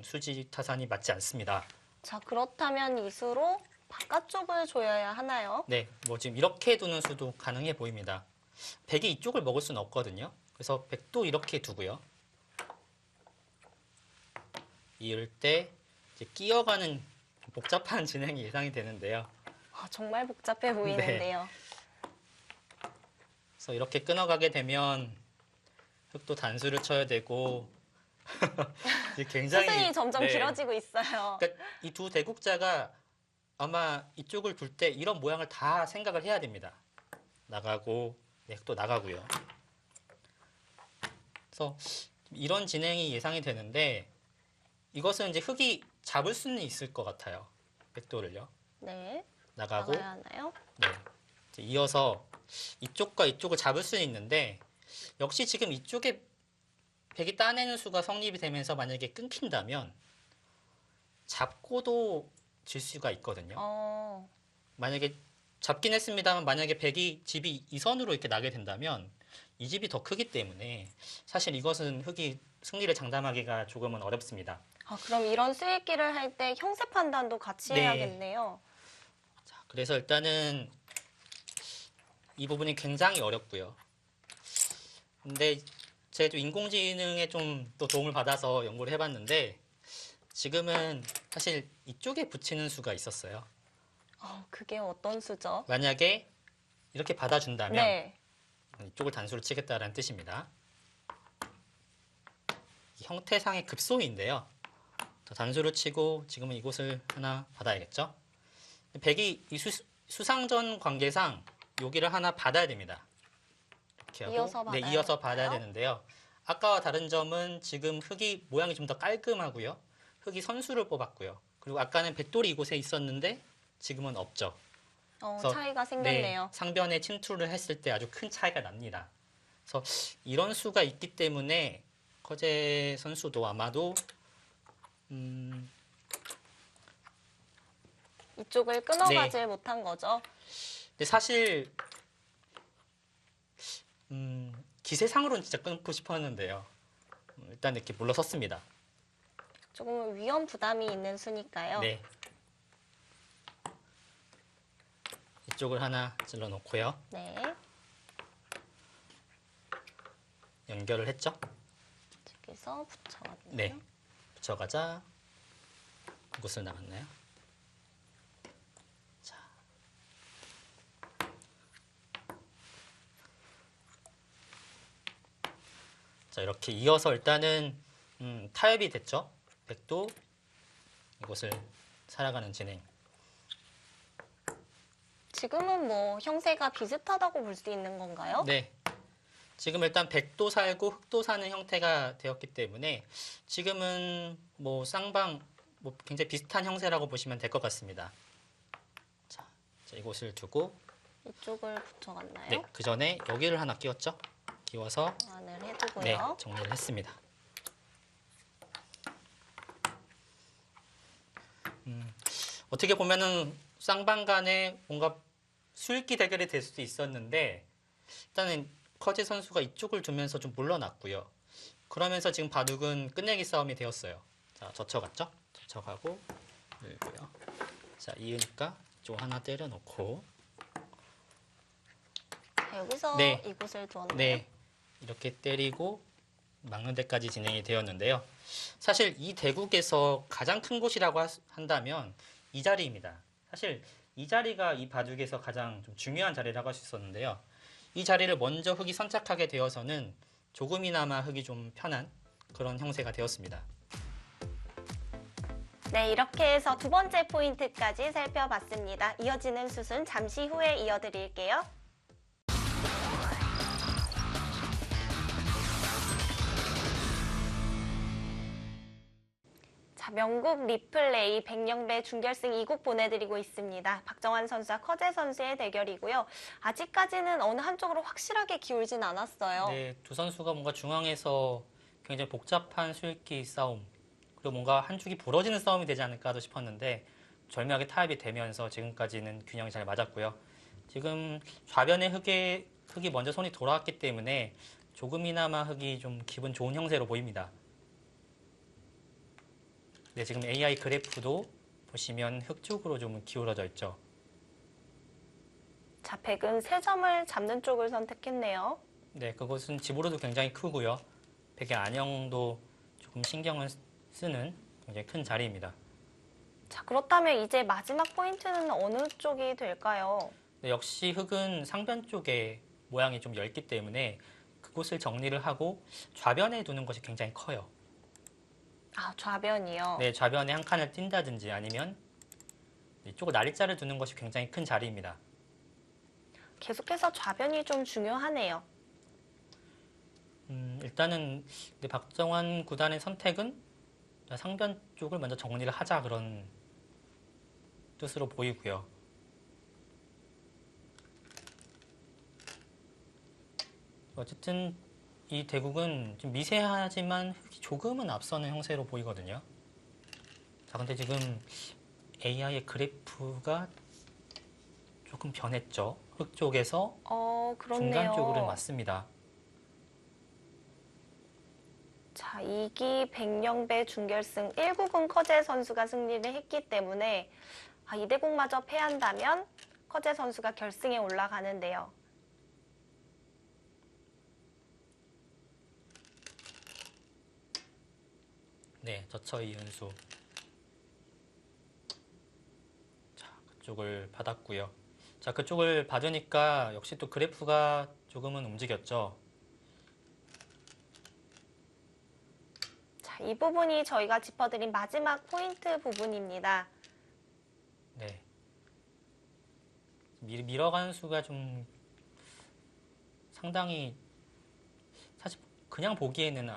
[SPEAKER 1] 수지 타산이 맞지 않습니다.
[SPEAKER 2] 자, 그렇다면 이 수로 바깥쪽을 조여야 하나요?
[SPEAKER 1] 네, 뭐 지금 이렇게 두는 수도 가능해 보입니다. 백이 이쪽을 먹을 수는 없거든요. 그래서 백도 이렇게 두고요. 이럴 때 이제 끼어가는 복잡한 진행이 예상이 되는데요.
[SPEAKER 2] 정말 복잡해 보이는데요.
[SPEAKER 1] 그래서 이렇게 끊어가게 되면 흙도 단수를 쳐야 되고 이제 굉장히
[SPEAKER 2] 수순이 점점
[SPEAKER 1] 네.
[SPEAKER 2] 길어지고 있어요.
[SPEAKER 1] 그러니까 이 두 대국자가 아마 이쪽을 둘 때 이런 모양을 다 생각을 해야 됩니다. 나가고 네, 흙도 나가고요. 그래서 이런 진행이 예상이 되는데 이것은 이제 흙이 잡을 수는 있을 것 같아요. 백도를요.
[SPEAKER 2] 네.
[SPEAKER 1] 나가고
[SPEAKER 2] 나가야 하나요?
[SPEAKER 1] 네. 이제 이어서 이쪽과 이쪽을 잡을 수는 있는데 역시 지금 이쪽에 백이 따내는 수가 성립이 되면서 만약에 끊긴다면 잡고도 질 수가 있거든요. 만약에 잡긴 했습니다만 만약에 백이 집이 이 선으로 이렇게 나게 된다면 이 집이 더 크기 때문에 사실 이것은 흙이 승리를 장담하기가 조금은 어렵습니다.
[SPEAKER 2] 그럼 이런 수익기를 할 때 형세 판단도 같이
[SPEAKER 1] 네.
[SPEAKER 2] 해야겠네요.
[SPEAKER 1] 자, 그래서 일단은 이 부분이 굉장히 어렵고요. 근데 제가 좀 인공지능에 좀 또 도움을 받아서 연구를 해봤는데 지금은 사실 이쪽에 붙이는 수가 있었어요.
[SPEAKER 2] 그게 어떤 수죠?
[SPEAKER 1] 만약에 이렇게 받아준다면
[SPEAKER 2] 네.
[SPEAKER 1] 이쪽을 단수로 치겠다라는 뜻입니다. 이 형태상의 급소인데요. 더 단수로 치고 지금은 이곳을 하나 받아야겠죠. 백이 이 수상전 관계상 여기를 하나 받아야 됩니다. 이렇게 하고
[SPEAKER 2] 이어서
[SPEAKER 1] 네,
[SPEAKER 2] 받아야
[SPEAKER 1] 이어서 받아야
[SPEAKER 2] 할까요?
[SPEAKER 1] 되는데요. 아까와 다른 점은 지금 흙이 모양이 좀 더 깔끔하고요. 흙이 선수를 뽑았고요. 그리고 아까는 백돌이 이곳에 있었는데 지금은 없죠. 그래서
[SPEAKER 2] 차이가 생겼네요.
[SPEAKER 1] 네, 상변에 침투를 했을 때 아주 큰 차이가 납니다. 그래서 이런 수가 있기 때문에 커제 선수도 아마도
[SPEAKER 2] 이쪽을 끊어가질 못한 거죠.
[SPEAKER 1] 근데 사실 기세상으로는 진짜 끊고 싶었는데요. 일단 이렇게 물러섰습니다.
[SPEAKER 2] 조금 위험 부담이 있는 수니까요.
[SPEAKER 1] 네. 이쪽을 하나 찔러 놓고요.
[SPEAKER 2] 네.
[SPEAKER 1] 연결을 했죠.
[SPEAKER 2] 여기서 붙여가네요.
[SPEAKER 1] 네. 붙여가자. 이곳을 나갔나요? 자. 자, 이렇게 이어서 일단은 타협이 됐죠. 백도 이곳을 살아가는 진행.
[SPEAKER 2] 지금은 뭐 형세가 비슷하다고 볼 수 있는 건가요?
[SPEAKER 1] 네. 지금 일단 백도 살고 흙도 사는 형태가 되었기 때문에 지금은 뭐 쌍방 뭐 굉장히 비슷한 형세라고 보시면 될 것 같습니다. 자, 이곳을 두고
[SPEAKER 2] 이쪽을 붙여갔나요?
[SPEAKER 1] 네, 그 전에 여기를 하나 끼웠죠. 끼워서
[SPEAKER 2] 보완을 해두고요.
[SPEAKER 1] 네, 정리를 했습니다. 어떻게 보면은 쌍방 간에 뭔가 수익기 대결이 될 수도 있었는데 일단은 커제 선수가 이쪽을 두면서 좀 물러났고요. 그러면서 지금 바둑은 끝내기 싸움이 되었어요. 자, 젖혀갔죠? 젖혀가고 밀고요. 자, 이으니까 좀 하나 때려놓고
[SPEAKER 2] 자, 여기서
[SPEAKER 1] 네.
[SPEAKER 2] 이곳을 두었나요?
[SPEAKER 1] 네, 이렇게 때리고 막는 데까지 진행이 되었는데요. 사실 이 대국에서 가장 큰 곳이라고 한다면 이 자리입니다. 사실 이 자리가 이 바둑에서 가장 좀 중요한 자리라고 할 수 있었는데요. 이 자리를 먼저 흙이 선착하게 되어서는 조금이나마 흙이 좀 편한 그런 형세가 되었습니다.
[SPEAKER 2] 네, 이렇게 해서 두 번째 포인트까지 살펴봤습니다. 이어지는 수순 잠시 후에 이어드릴게요. 자, 명국 리플레이 백령배 준결승 2국 보내드리고 있습니다. 박정환 선수와 커제 선수의 대결이고요. 아직까지는 어느 한쪽으로 확실하게 기울진 않았어요.
[SPEAKER 1] 네, 두 선수가 뭔가 중앙에서 굉장히 복잡한 수익기 싸움 그리고 뭔가 한 축이 부러지는 싸움이 되지 않을까 싶었는데 절묘하게 타협이 되면서 지금까지는 균형이 잘 맞았고요. 지금 좌변의 흙이 먼저 손이 돌아왔기 때문에 조금이나마 흙이 좀 기분 좋은 형세로 보입니다. 네, 지금 AI 그래프도 보시면 흙 쪽으로 좀 기울어져 있죠.
[SPEAKER 2] 자, 백은 3점을 잡는 쪽을 선택했네요.
[SPEAKER 1] 네, 그것은 집으로도 굉장히 크고요. 백의 안형도 조금 신경을 쓰는 굉장히 큰 자리입니다.
[SPEAKER 2] 자, 그렇다면 이제 마지막 포인트는 어느 쪽이 될까요?
[SPEAKER 1] 네, 역시 흙은 상변 쪽에 모양이 좀 얇기 때문에 그곳을 정리를 하고 좌변에 두는 것이 굉장히 커요.
[SPEAKER 2] 아, 좌변이요.
[SPEAKER 1] 네, 좌변에 한 칸을 띈다든지 아니면 이쪽을 날짜를 두는 것이 굉장히 큰 자리입니다.
[SPEAKER 2] 계속해서 좌변이 좀 중요하네요.
[SPEAKER 1] 일단은 박정환 구단의 선택은 상변 쪽을 먼저 정리를 하자 그런 뜻으로 보이고요. 어쨌든 이 대국은 좀 미세하지만 흙이 조금은 앞서는 형세로 보이거든요. 자, 근데 지금 AI의 그래프가 조금 변했죠. 흙 쪽에서
[SPEAKER 2] 그렇네요.
[SPEAKER 1] 중간 쪽으로 왔습니다.
[SPEAKER 2] 자, 2기 백령배 준결승 1국은 커제 선수가 승리를 했기 때문에 이 대국마저 패한다면 커제 선수가 결승에 올라가는데요.
[SPEAKER 1] 네, 저처 이은수. 자, 그쪽을 받았고요. 자, 그쪽을 받으니까 역시 또 그래프가 조금은 움직였죠.
[SPEAKER 2] 자, 이 부분이 저희가 짚어드린 마지막 포인트 부분입니다.
[SPEAKER 1] 네. 밀어간 수가 좀 상당히 사실 그냥 보기에는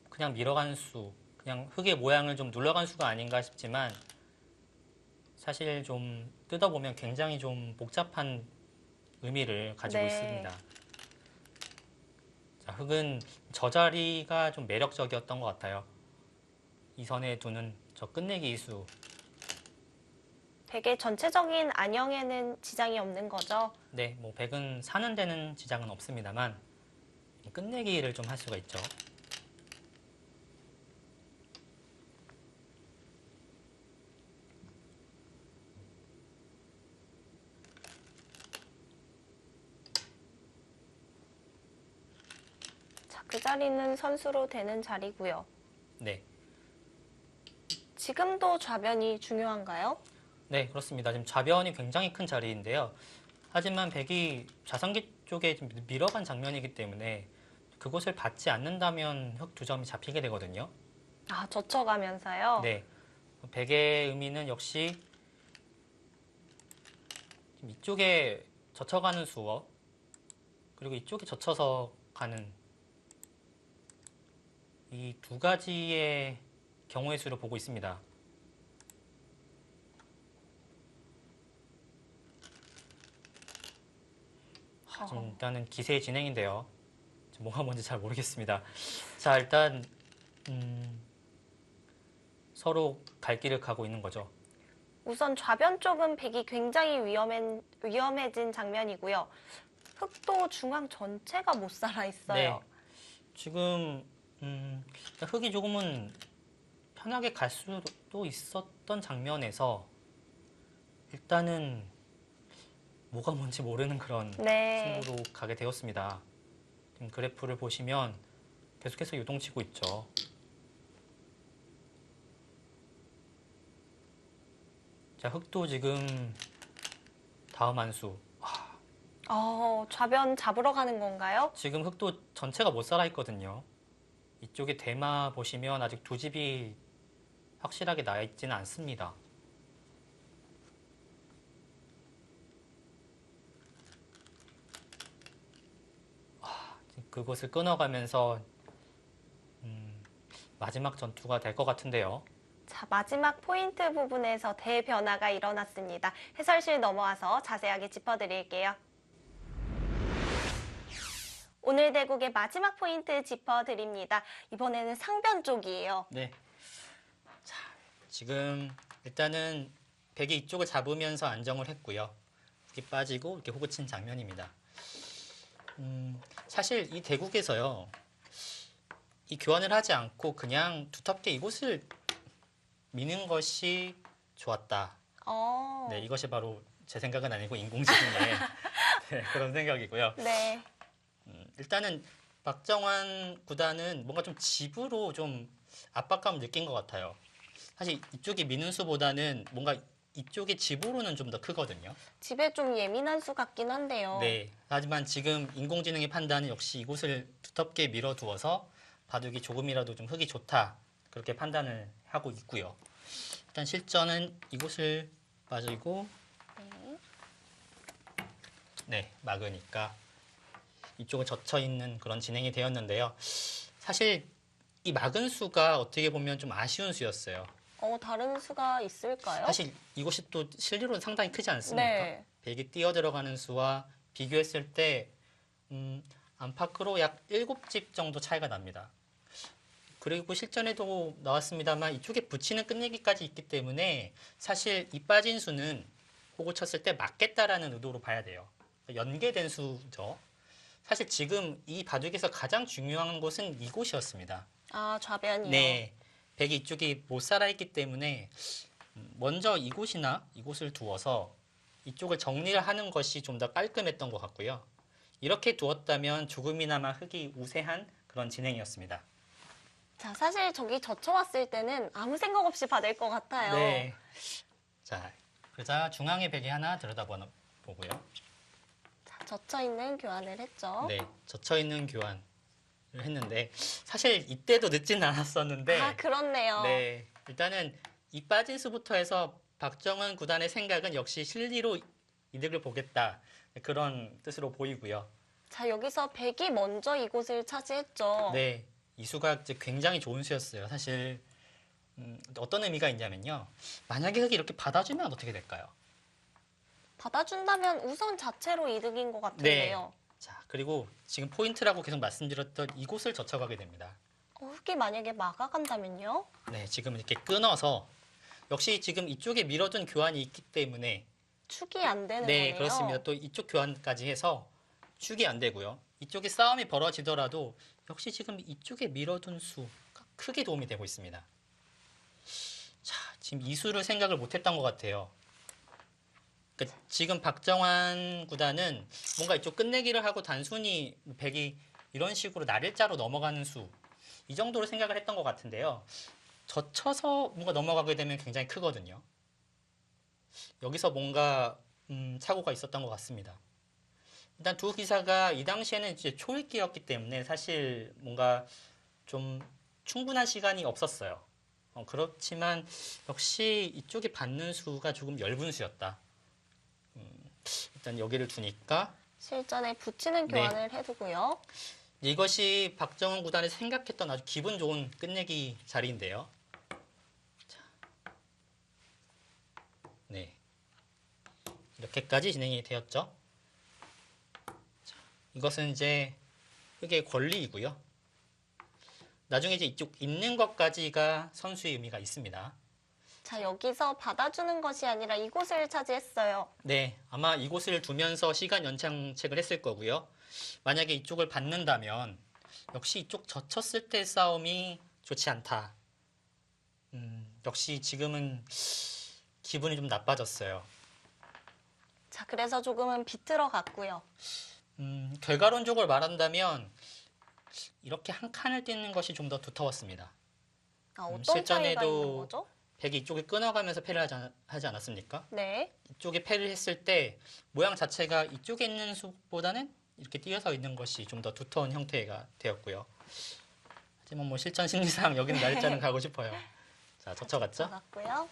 [SPEAKER 1] 그냥 밀어간 수, 그냥 흙의 모양을 좀 눌러간 수가 아닌가 싶지만 사실 좀 뜯어보면 굉장히 좀 복잡한 의미를 가지고
[SPEAKER 2] 네.
[SPEAKER 1] 있습니다. 자, 흙은 저 자리가 좀 매력적이었던 것 같아요. 이 선에 두는 저 끝내기 이수.
[SPEAKER 2] 백의 전체적인 안형에는 지장이 없는 거죠.
[SPEAKER 1] 네, 뭐 백은 사는 데는 지장은 없습니다만 끝내기를 좀 할 수가 있죠.
[SPEAKER 2] 자, 그 자리는 선수로 되는 자리고요.
[SPEAKER 1] 네.
[SPEAKER 2] 지금도 좌변이 중요한가요?
[SPEAKER 1] 네, 그렇습니다. 지금 좌변이 굉장히 큰 자리인데요. 하지만 백이 좌상기 쪽에 좀 밀어간 장면이기 때문에 그곳을 받지 않는다면 흙 2점이 잡히게 되거든요.
[SPEAKER 2] 아, 젖혀가면서요?
[SPEAKER 1] 네. 백의 의미는 역시 이쪽에 젖혀가는 수어, 그리고 이쪽에 젖혀서 가는 이 두 가지의 경우의 수를 보고 있습니다. 지금 일단은 기세 진행인데요. 지금 뭐가 뭔지 잘 모르겠습니다. 자, 일단 서로 갈 길을 가고 있는 거죠.
[SPEAKER 2] 우선 좌변 쪽은 백이 굉장히 위험해진 장면이고요. 흙도 중앙 전체가 못 살아 있어요.
[SPEAKER 1] 네. 지금 흙이 조금은 편하게 갈 수도 있었던 장면에서 일단은 뭐가 뭔지 모르는 그런
[SPEAKER 2] 네.
[SPEAKER 1] 승부로 가게 되었습니다. 지금 그래프를 보시면 계속해서 요동치고 있죠. 자, 흙도 지금 다음 한 수.
[SPEAKER 2] 좌변 잡으러 가는 건가요?
[SPEAKER 1] 지금 흙도 전체가 못 살아 있거든요. 이쪽에 대마 보시면 아직 두 집이 확실하게 나 있지는 않습니다. 그곳을 끊어가면서 마지막 전투가 될 것 같은데요.
[SPEAKER 2] 자, 마지막 포인트 부분에서 대변화가 일어났습니다. 해설실 넘어와서 자세하게 짚어드릴게요. 오늘 대국의 마지막 포인트 짚어드립니다. 이번에는 상변 쪽이에요.
[SPEAKER 1] 네. 자, 지금 일단은 백이 이쪽을 잡으면서 안정을 했고요. 이렇게 빠지고 이렇게 호구 친 장면입니다. 사실 이 대국에서요, 이 교환을 하지 않고 그냥 두텁게 이곳을 미는 것이 좋았다. 네, 이것이 바로 제 생각은 아니고 인공지능의 네, 그런 생각이고요.
[SPEAKER 2] 네.
[SPEAKER 1] 일단은 박정환 구단은 뭔가 좀 집으로 좀 압박감을 느낀 것 같아요. 사실 이쪽이 미는 수보다는 뭔가 이쪽의 집으로는 좀 더 크거든요.
[SPEAKER 2] 집에 좀 예민한 수 같긴 한데요.
[SPEAKER 1] 네. 하지만 지금 인공지능의 판단은 역시 이곳을 두텁게 밀어두어서 바둑이 조금이라도 좀 흙이 좋다. 그렇게 판단을 하고 있고요. 일단 실전은 이곳을 빠지고
[SPEAKER 2] 네.
[SPEAKER 1] 네, 막으니까 이쪽은 젖혀 있는 그런 진행이 되었는데요. 사실 이 막은 수가 어떻게 보면 좀 아쉬운 수였어요.
[SPEAKER 2] 다른 수가 있을까요?
[SPEAKER 1] 사실 이곳이 또 실리로는 상당히 크지 않습니까?
[SPEAKER 2] 네.
[SPEAKER 1] 백이 뛰어 들어가는 수와 비교했을 때 안팎으로 약 7집 정도 차이가 납니다. 그리고 실전에도 나왔습니다만 이쪽에 붙이는 끝내기까지 있기 때문에 사실 이 빠진 수는 호구 쳤을 때 맞겠다라는 의도로 봐야 돼요. 연계된 수죠. 사실 지금 이 바둑에서 가장 중요한 곳은 이곳이었습니다.
[SPEAKER 2] 아, 좌변이요.
[SPEAKER 1] 네. 백이 이쪽이 못 살아있기 때문에 먼저 이곳이나 이곳을 두어서 이쪽을 정리를 하는 것이 좀 더 깔끔했던 것 같고요. 이렇게 두었다면 조금이나마 흙이 우세한 그런 진행이었습니다.
[SPEAKER 2] 자, 사실 저기 젖혀왔을 때는 아무 생각 없이 받을 것 같아요.
[SPEAKER 1] 네. 자, 그러자 중앙에 백이 하나 들여다보고요.
[SPEAKER 2] 자, 젖혀있는 교환을 했죠.
[SPEAKER 1] 네, 젖혀있는 교환을 했는데 사실 이때도 늦진 않았었는데
[SPEAKER 2] 아, 그렇네요.
[SPEAKER 1] 네, 일단은 이 빠진 수부터 해서 박정은 구단의 생각은 역시 실리로 이득을 보겠다 그런 뜻으로 보이고요.
[SPEAKER 2] 자, 여기서 백이 먼저 이곳을 차지했죠.
[SPEAKER 1] 네, 이 수가 이제 굉장히 좋은 수였어요. 사실 어떤 의미가 있냐면요. 만약에 흙이 이렇게 받아주면 어떻게 될까요?
[SPEAKER 2] 받아준다면 우선 자체로 이득인 것 같은데요.
[SPEAKER 1] 자, 그리고 지금 포인트라고 계속 말씀드렸던 이곳을 젖혀가게 됩니다.
[SPEAKER 2] 흙이 만약에 막아간다면요?
[SPEAKER 1] 네, 지금 이렇게 끊어서 역시 지금 이쪽에 밀어둔 교환이 있기 때문에
[SPEAKER 2] 축이 안 되는
[SPEAKER 1] 네,
[SPEAKER 2] 거네요.
[SPEAKER 1] 그렇습니다. 또 이쪽 교환까지 해서 축이 안 되고요. 이쪽에 싸움이 벌어지더라도 역시 지금 이쪽에 밀어둔 수가 크게 도움이 되고 있습니다. 자, 지금 이 수를 생각을 못했던 것 같아요. 그러니까 지금 박정환 구단은 뭔가 이쪽 끝내기를 하고 단순히 백이 이런 식으로 날일자로 넘어가는 수, 이 정도로 생각을 했던 것 같은데요. 젖혀서 뭔가 넘어가게 되면 굉장히 크거든요. 여기서 뭔가 착오가 있었던 것 같습니다. 일단 두 기사가 이 당시에는 이제 초읽기였기 때문에 사실 뭔가 좀 충분한 시간이 없었어요. 그렇지만 역시 이쪽에 받는 수가 조금 엷은 수였다. 일단 여기를 두니까
[SPEAKER 2] 실전에 붙이는
[SPEAKER 1] 네.
[SPEAKER 2] 교환을 해두고요.
[SPEAKER 1] 이것이 박정은 구단이 생각했던 아주 기분 좋은 끝내기 자리인데요. 자, 네, 이렇게까지 진행이 되었죠. 자, 이것은 이제 흙의 권리이고요. 나중에 이제 이쪽 있는 것까지가 선수의 의미가 있습니다.
[SPEAKER 2] 자, 여기서 받아주는 것이 아니라 이곳을 차지했어요.
[SPEAKER 1] 네, 아마 이곳을 두면서 시간 연장책을 했을 거고요. 만약에 이쪽을 받는다면 역시 이쪽 젖혔을 때 싸움이 좋지 않다. 역시 지금은 기분이 좀 나빠졌어요.
[SPEAKER 2] 자, 그래서 조금은 비틀어 갔고요.
[SPEAKER 1] 결과론적으로 말한다면 이렇게 한 칸을 띄는 것이 좀 더 두터웠습니다.
[SPEAKER 2] 아, 어떤 차이가
[SPEAKER 1] 실전에도
[SPEAKER 2] 있는 거죠?
[SPEAKER 1] 백이 이쪽에 끊어가면서 패를 하지 않았습니까?
[SPEAKER 2] 네.
[SPEAKER 1] 이쪽에 패를 했을 때 모양 자체가 이쪽에 있는 수보다는 이렇게 띄어서 있는 것이 좀 더 두터운 형태가 되었고요. 하지만 뭐 실전 심리상 여기는 날짜는 가고 싶어요. 자, 젖혀갔죠?
[SPEAKER 2] 잡았고요.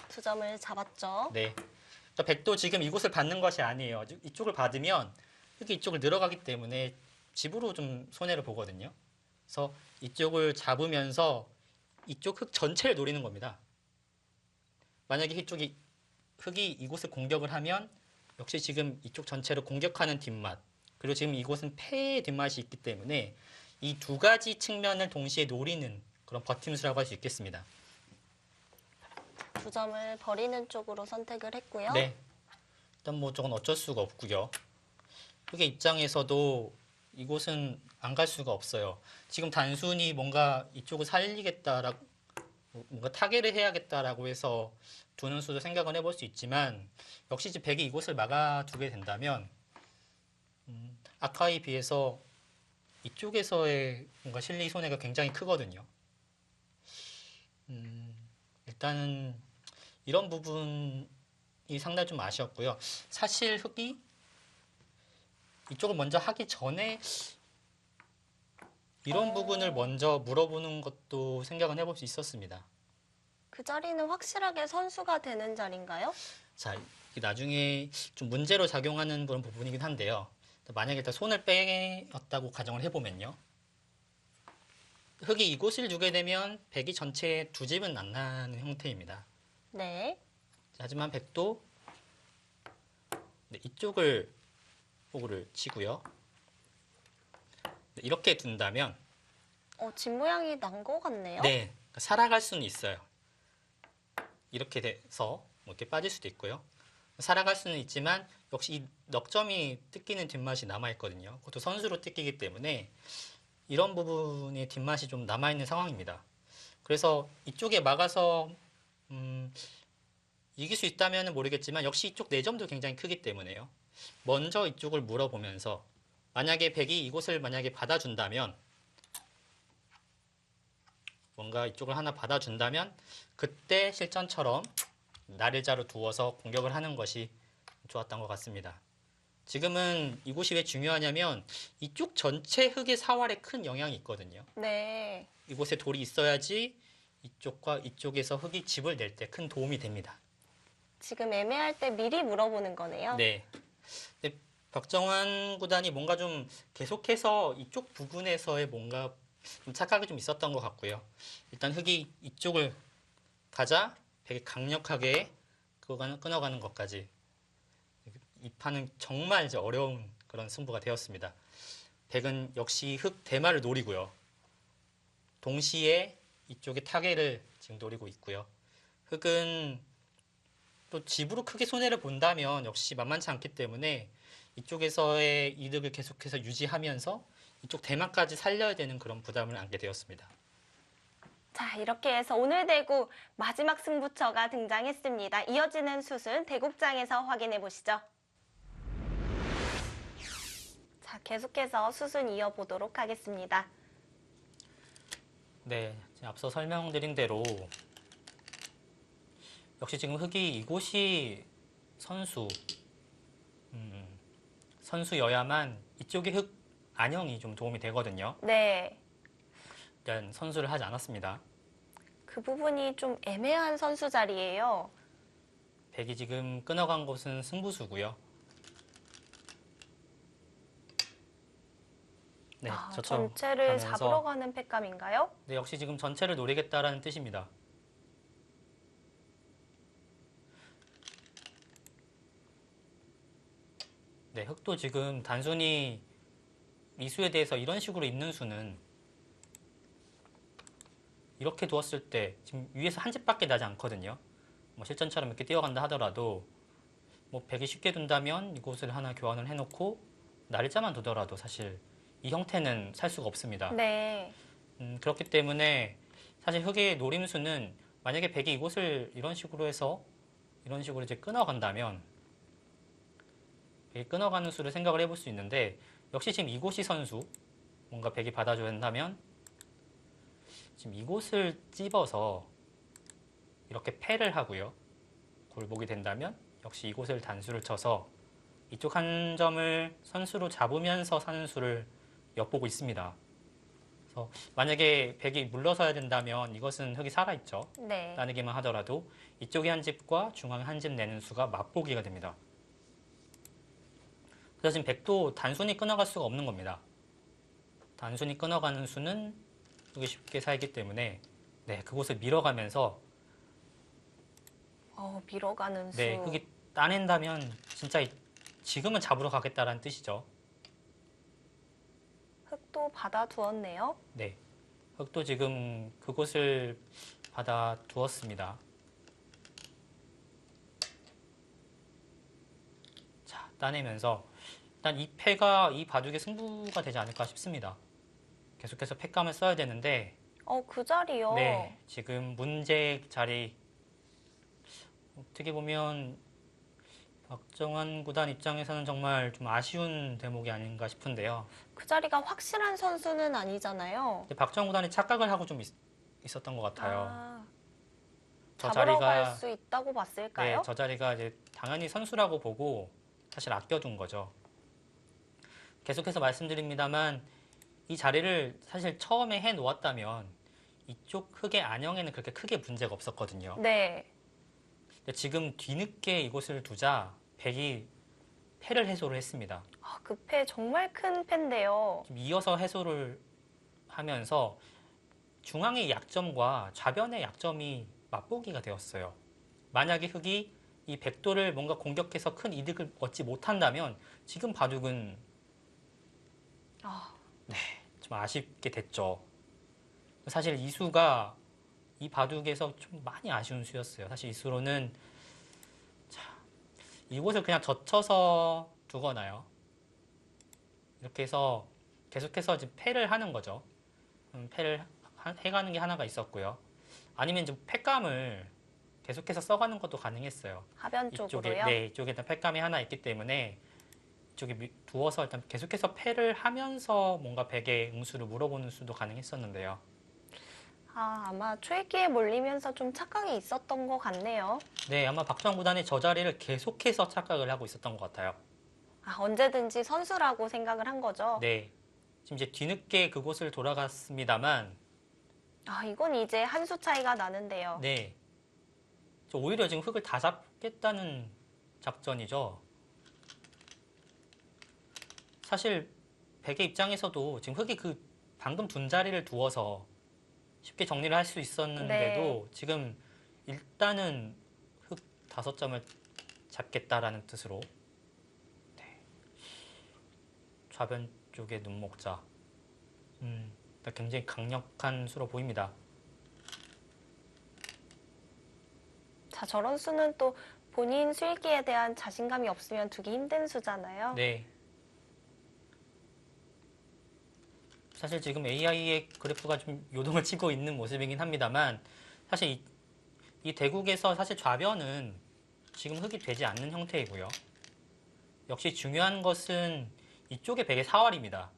[SPEAKER 2] 두 점을 잡았죠.
[SPEAKER 1] 네. 그러니까 백도 지금 이곳을 받는 것이 아니에요. 이쪽을 받으면 흙이 이쪽을 늘어가기 때문에 집으로 좀 손해를 보거든요. 그래서 이쪽을 잡으면서 이쪽 흙 전체를 노리는 겁니다. 만약에 흙이 이곳을 공격을 하면 역시 지금 이쪽 전체를 공격하는 뒷맛, 그리고 지금 이곳은 패의 뒷맛이 있기 때문에 이 두 가지 측면을 동시에 노리는 그런 버팀수라고 할 수 있겠습니다.
[SPEAKER 2] 두 점을 버리는 쪽으로 선택을 했고요.
[SPEAKER 1] 네. 일단 뭐 저건 어쩔 수가 없고요. 흙의 입장에서도 이곳은 안 갈 수가 없어요. 지금 단순히 뭔가 이쪽을 살리겠다라고 뭔가 타개를 해야겠다라고 해서 두는 수도 생각은 해볼 수 있지만 역시 이제 백이 이곳을 막아두게 된다면 아까에 비해서 이쪽에서의 뭔가 실리 손해가 굉장히 크거든요. 일단은 이런 부분이 상당히 좀 아쉬웠고요. 사실 흑이 이쪽을 먼저 하기 전에 이런 부분을 먼저 물어보는 것도 생각은 해볼 수 있었습니다.
[SPEAKER 2] 그 자리는 확실하게 선수가 되는 자리인가요?
[SPEAKER 1] 자, 이게 나중에 좀 문제로 작용하는 그런 부분이긴 한데요. 만약에 일단 손을 빼었다고 가정을 해보면요. 흑이 이곳을 주게 되면 백이 전체에 두 집은 안 나는 형태입니다.
[SPEAKER 2] 네.
[SPEAKER 1] 하지만 백도 이쪽을 호구를 치고요. 이렇게 둔다면
[SPEAKER 2] 집 모양이 난 것 같네요.
[SPEAKER 1] 네, 살아갈 수는 있어요. 이렇게 돼서 뭐 이렇게 빠질 수도 있고요. 살아갈 수는 있지만 역시 이 넉점이 뜯기는 뒷맛이 남아있거든요. 그것도 선수로 뜯기기 때문에 이런 부분의 뒷맛이 좀 남아있는 상황입니다. 그래서 이쪽에 막아서 이길 수 있다면 모르겠지만 역시 이쪽 4점도 굉장히 크기 때문에요. 먼저 이쪽을 물어보면서 만약에 백이 이곳을 만약에 받아준다면 뭔가 이쪽을 하나 받아준다면 그때 실전처럼 나르자로 두어서 공격을 하는 것이 좋았던 것 같습니다. 지금은 이곳이 왜 중요하냐면 이쪽 전체 흙의 사활에 큰 영향이 있거든요.
[SPEAKER 2] 네.
[SPEAKER 1] 이곳에 돌이 있어야지 이쪽과 이쪽에서 흙이 집을 낼 때 큰 도움이 됩니다.
[SPEAKER 2] 지금 애매할 때 미리 물어보는 거네요.
[SPEAKER 1] 네. 근데 박정환 구단이 뭔가 좀 계속해서 이쪽 부분에서의 뭔가 좀 착각이 좀 있었던 것 같고요. 일단 흙이 이쪽을 가자 되게 강력하게 끊어가는 것까지 이 판은 정말 이제 어려운 그런 승부가 되었습니다. 백은 역시 흙 대마를 노리고요. 동시에 이쪽에 타겟을 지금 노리고 있고요. 흙은 또 집으로 크게 손해를 본다면 역시 만만치 않기 때문에 이쪽에서의 이득을 계속해서 유지하면서 이쪽 대마까지 살려야 되는 그런 부담을 안게 되었습니다.
[SPEAKER 2] 자, 이렇게 해서 오늘 대구 마지막 승부처가 등장했습니다. 이어지는 수순 대국장에서 확인해 보시죠. 자, 계속해서 수순 이어보도록 하겠습니다.
[SPEAKER 1] 네, 앞서 설명드린 대로 역시 지금 흑이 이곳이 선수여야만 이쪽의 흑 안형이 좀 도움이 되거든요.
[SPEAKER 2] 네.
[SPEAKER 1] 일단 선수를 하지 않았습니다.
[SPEAKER 2] 그 부분이 좀 애매한 선수 자리예요.
[SPEAKER 1] 백이 지금 끊어간 곳은 승부수고요. 네, 저처럼
[SPEAKER 2] 전체를
[SPEAKER 1] 가면서
[SPEAKER 2] 잡으러 가는 팩감인가요?
[SPEAKER 1] 네, 역시 지금 전체를 노리겠다라는 뜻입니다. 네, 흑도 지금 단순히 이 수에 대해서 이런 식으로 있는 수는 이렇게 두었을 때 지금 위에서 한 집밖에 나지 않거든요. 뭐 실전처럼 이렇게 뛰어간다 하더라도 뭐 백이 쉽게 둔다면 이곳을 하나 교환을 해놓고 날짜만 두더라도 사실 이 형태는 살 수가 없습니다.
[SPEAKER 2] 네.
[SPEAKER 1] 그렇기 때문에 사실 흑의 노림수는 만약에 백이 이곳을 이런 식으로 해서 이런 식으로 이제 끊어간다면 백이 끊어가는 수를 생각을 해볼 수 있는데 역시 지금 이곳이 선수 뭔가 백이 받아줘야 한다면 지금 이곳을 찝어서 이렇게 패를 하고요. 굴복이 된다면 역시 이곳을 단수를 쳐서 이쪽 한 점을 선수로 잡으면서 사는 수를 엿보고 있습니다. 그래서 만약에 백이 물러서야 된다면 이것은 흑이 살아있죠.
[SPEAKER 2] 네.
[SPEAKER 1] 따내기만 하더라도 이쪽에 한 집과 중앙에 한 집 내는 수가 맞보기가 됩니다. 그래서 지금 백도 단순히 끊어갈 수가 없는 겁니다. 단순히 끊어가는 수는 흑이 쉽게 살기 때문에 네, 그곳을 밀어가면서
[SPEAKER 2] 밀어가는 수.
[SPEAKER 1] 네, 흑이 따낸다면 진짜 지금은 잡으러 가겠다라는 뜻이죠.
[SPEAKER 2] 흑도 받아두었네요.
[SPEAKER 1] 네, 흑도 지금 그곳을 받아두었습니다. 자, 따내면서 일단 이 패가 이 바둑의 승부가 되지 않을까 싶습니다. 계속해서 패감을 써야 되는데
[SPEAKER 2] 그 자리요.
[SPEAKER 1] 네, 지금 문제 자리 어떻게 보면 박정환 구단 입장에서는 정말 좀 아쉬운 대목이 아닌가 싶은데요.
[SPEAKER 2] 그 자리가 확실한 선수는 아니잖아요.
[SPEAKER 1] 근데 박정환 구단이 착각을 하고 좀 있었던 것 같아요. 저
[SPEAKER 2] 잡으러 갈
[SPEAKER 1] 자리가
[SPEAKER 2] 수 있다고
[SPEAKER 1] 네,
[SPEAKER 2] 봤을까요?
[SPEAKER 1] 저 자리가 이제 당연히 선수라고 보고 사실 아껴둔 거죠. 계속해서 말씀드립니다만 이 자리를 사실 처음에 해 놓았다면 이쪽 흙의 안형에는 그렇게 크게 문제가 없었거든요.
[SPEAKER 2] 네.
[SPEAKER 1] 근데 지금 뒤늦게 이곳을 두자 백이 패를 해소를 했습니다.
[SPEAKER 2] 아, 그 패 정말 큰 패인데요.
[SPEAKER 1] 좀 이어서 해소를 하면서 중앙의 약점과 좌변의 약점이 맞보기가 되었어요. 만약에 흑이 이 백도를 뭔가 공격해서 큰 이득을 얻지 못한다면 지금 바둑은
[SPEAKER 2] 아,
[SPEAKER 1] 좀 아쉽게 됐죠. 사실 이 수가 이 바둑에서 좀 많이 아쉬운 수였어요. 사실 이 수로는 이곳을 그냥 젖혀서 두거나요. 이렇게 해서 계속해서 지금 패를 하는 거죠. 패를 해가는 게 하나가 있었고요. 아니면 좀 패감을 계속해서 써가는 것도 가능했어요.
[SPEAKER 2] 하변
[SPEAKER 1] 이쪽에
[SPEAKER 2] 쪽으로요?
[SPEAKER 1] 네, 이쪽에 일단 패감이 하나 있기 때문에 이쪽에 두어서 일단 계속해서 패를 하면서 뭔가 백의 응수를 물어보는 수도 가능했었는데요.
[SPEAKER 2] 아, 아마 초읽기에 몰리면서 좀 착각이 있었던 것 같네요.
[SPEAKER 1] 네, 아마 박정 구단이 저 자리를 계속해서 착각을 하고 있었던 것 같아요.
[SPEAKER 2] 아, 언제든지 선수라고 생각을 한 거죠.
[SPEAKER 1] 네, 지금 이제 뒤늦게 그곳을 돌아갔습니다만,
[SPEAKER 2] 아, 이건 이제 한 수 차이가 나는데요.
[SPEAKER 1] 네, 오히려 지금 흙을 다 잡겠다는 작전이죠. 사실 백의 입장에서도 지금 흙이 그 방금 둔 자리를 두어서 쉽게 정리를 할 수 있었는데도 지금 일단은 흙 5점을 잡겠다라는 뜻으로 네. 좌변 쪽에 눈목자 굉장히 강력한 수로 보입니다.
[SPEAKER 2] 자, 저런 수는 또 본인 수읽기에 대한 자신감이 없으면 두기 힘든 수잖아요.
[SPEAKER 1] 네. 사실 지금 AI의 그래프가 좀 요동을 치고 있는 모습이긴 합니다만 사실 이 대국에서 사실 좌변은 지금 흙이 되지 않는 형태이고요. 역시 중요한 것은 이쪽의 백의 사활입니다.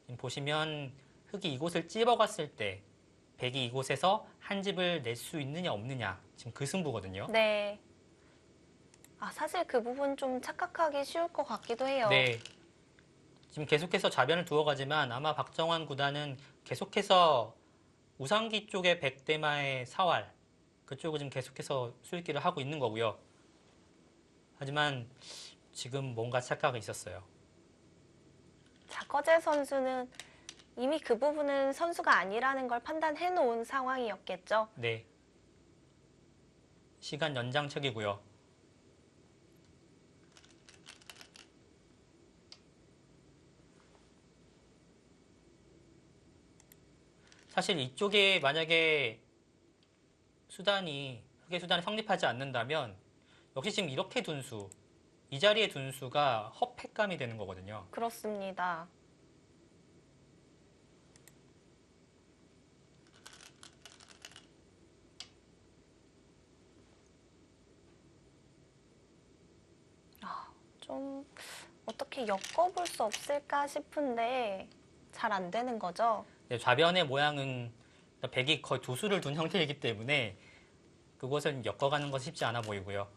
[SPEAKER 1] 지금 보시면 흙이 이곳을 찝어갔을 때 백이 이곳에서 한 집을 낼 수 있느냐 없느냐 지금 그 승부거든요.
[SPEAKER 2] 네. 아, 사실 그 부분 좀 착각하기 쉬울 것 같기도 해요.
[SPEAKER 1] 네. 지금 계속해서 좌변을 두어가지만 아마 박정환 구단은 계속해서 우상기 쪽의 백대마의 사활 그쪽을 지금 계속해서 수익기를 하고 있는 거고요. 하지만 지금 뭔가 착각이 있었어요.
[SPEAKER 2] 자, 꺼제 선수는 이미 그 부분은 선수가 아니라는 걸 판단해 놓은 상황이었겠죠.
[SPEAKER 1] 네. 시간 연장책이고요. 사실 이쪽에 만약에 흑의 수단이 성립하지 않는다면 역시 지금 이렇게 둔 수, 이 자리에 둔 수가 헛패감이 되는 거거든요.
[SPEAKER 2] 그렇습니다. 좀 어떻게 엮어볼 수 없을까 싶은데 잘 안 되는 거죠.
[SPEAKER 1] 네, 좌변의 모양은 백이 거의 두 수를 둔 형태이기 때문에 그것을 엮어가는 것이 쉽지 않아 보이고요.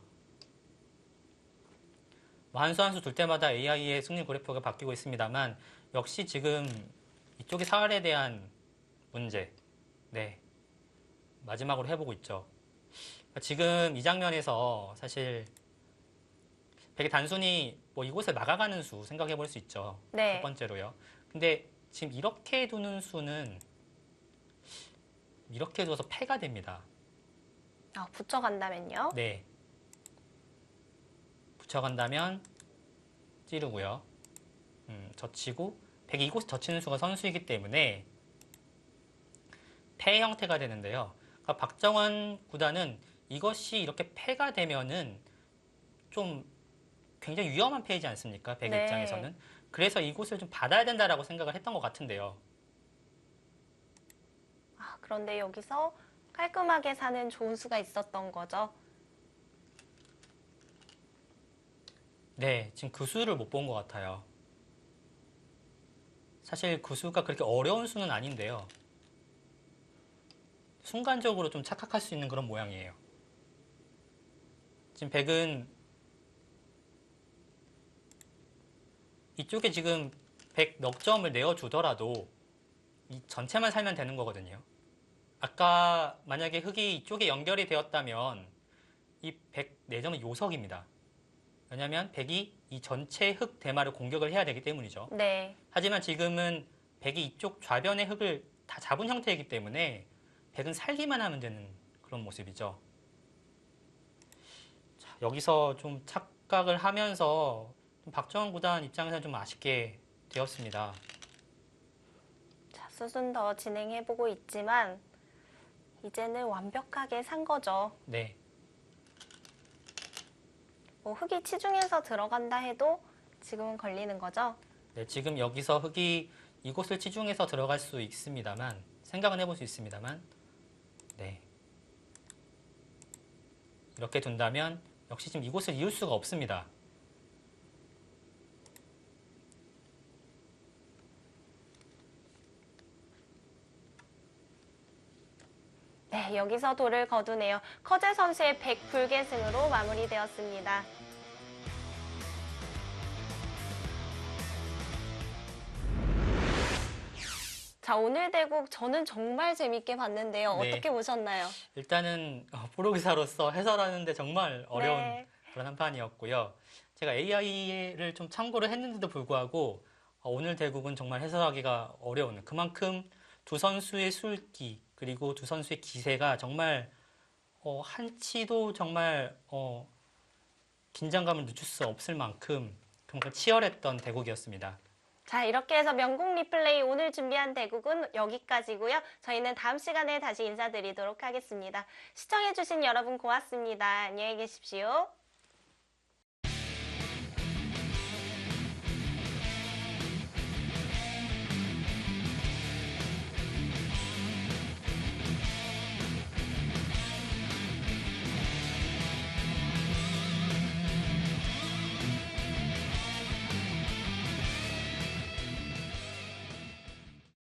[SPEAKER 1] 한 수 한 수 둘 때마다 AI의 승리 그래프가 바뀌고 있습니다만 역시 지금 이쪽의 사활에 대한 문제, 네 마지막으로 해보고 있죠. 지금 이 장면에서 사실 백이 단순히 뭐 이곳을 막아가는 수 생각해 볼 수 있죠.
[SPEAKER 2] 네.
[SPEAKER 1] 첫 번째로요. 근데 지금 이렇게 두는 수는 이렇게 둬서 패가 됩니다.
[SPEAKER 2] 아, 붙여간다면요?
[SPEAKER 1] 네. 붙여간다면 찌르고요. 젖히고 백이 이곳에 젖히는 수가 선수이기 때문에 패 형태가 되는데요. 그러니까 박정환 구단은 이것이 이렇게 패가 되면은 좀 굉장히 위험한 패이지 않습니까? 백
[SPEAKER 2] 네.
[SPEAKER 1] 입장에서는. 그래서 이곳을 좀 받아야 된다라고 생각을 했던 것 같은데요.
[SPEAKER 2] 아, 그런데 여기서 깔끔하게 사는 좋은 수가 있었던 거죠.
[SPEAKER 1] 네, 지금 그 수를 못 본 것 같아요. 사실 그 수가 그렇게 어려운 수는 아닌데요. 순간적으로 좀 착각할 수 있는 그런 모양이에요. 지금 백은 이쪽에 지금 백 넉 점을 내어주더라도 이 전체만 살면 되는 거거든요. 아까 만약에 흑이 이쪽에 연결이 되었다면 이 백 4점은 요석입니다. 왜냐하면 백이 이 전체 흑 대마를 공격을 해야 되기 때문이죠.
[SPEAKER 2] 네.
[SPEAKER 1] 하지만 지금은 백이 이쪽 좌변의 흑을 다 잡은 형태이기 때문에 백은 살기만 하면 되는 그런 모습이죠. 자, 여기서 좀 착각을 하면서 좀 박정원 구단 입장에서는 좀 아쉽게 되었습니다.
[SPEAKER 2] 자, 수순 더 진행해보고 있지만 이제는 완벽하게 산 거죠.
[SPEAKER 1] 네,
[SPEAKER 2] 뭐 흑이 치중해서 들어간다 해도 지금은 걸리는 거죠.
[SPEAKER 1] 네, 지금 여기서 흑이 이곳을 치중해서 들어갈 수 있습니다만, 생각은 해볼 수 있습니다만, 네. 이렇게 둔다면 역시 지금 이곳을 이을 수가 없습니다.
[SPEAKER 2] 네, 여기서 돌을 거두네요. 커제 선수의 100불계승으로 마무리되었습니다. 자, 오늘 대국 저는 정말 재밌게 봤는데요.
[SPEAKER 1] 네.
[SPEAKER 2] 어떻게 보셨나요?
[SPEAKER 1] 일단은 프로기사로서 해설하는데 정말 어려운
[SPEAKER 2] 네.
[SPEAKER 1] 그런 한 판이었고요. 제가 AI를 좀 참고를 했는데도 불구하고 오늘 대국은 정말 해설하기가 어려운, 그만큼 두 선수의 술기 그리고 두 선수의 기세가 정말 한치도 정말 긴장감을 늦출 수 없을 만큼 그만큼 치열했던 대국이었습니다.
[SPEAKER 2] 자, 이렇게 해서 명곡 리플레이 오늘 준비한 대국은 여기까지고요. 저희는 다음 시간에 다시 인사드리도록 하겠습니다. 시청해주신 여러분 고맙습니다. 안녕히 계십시오.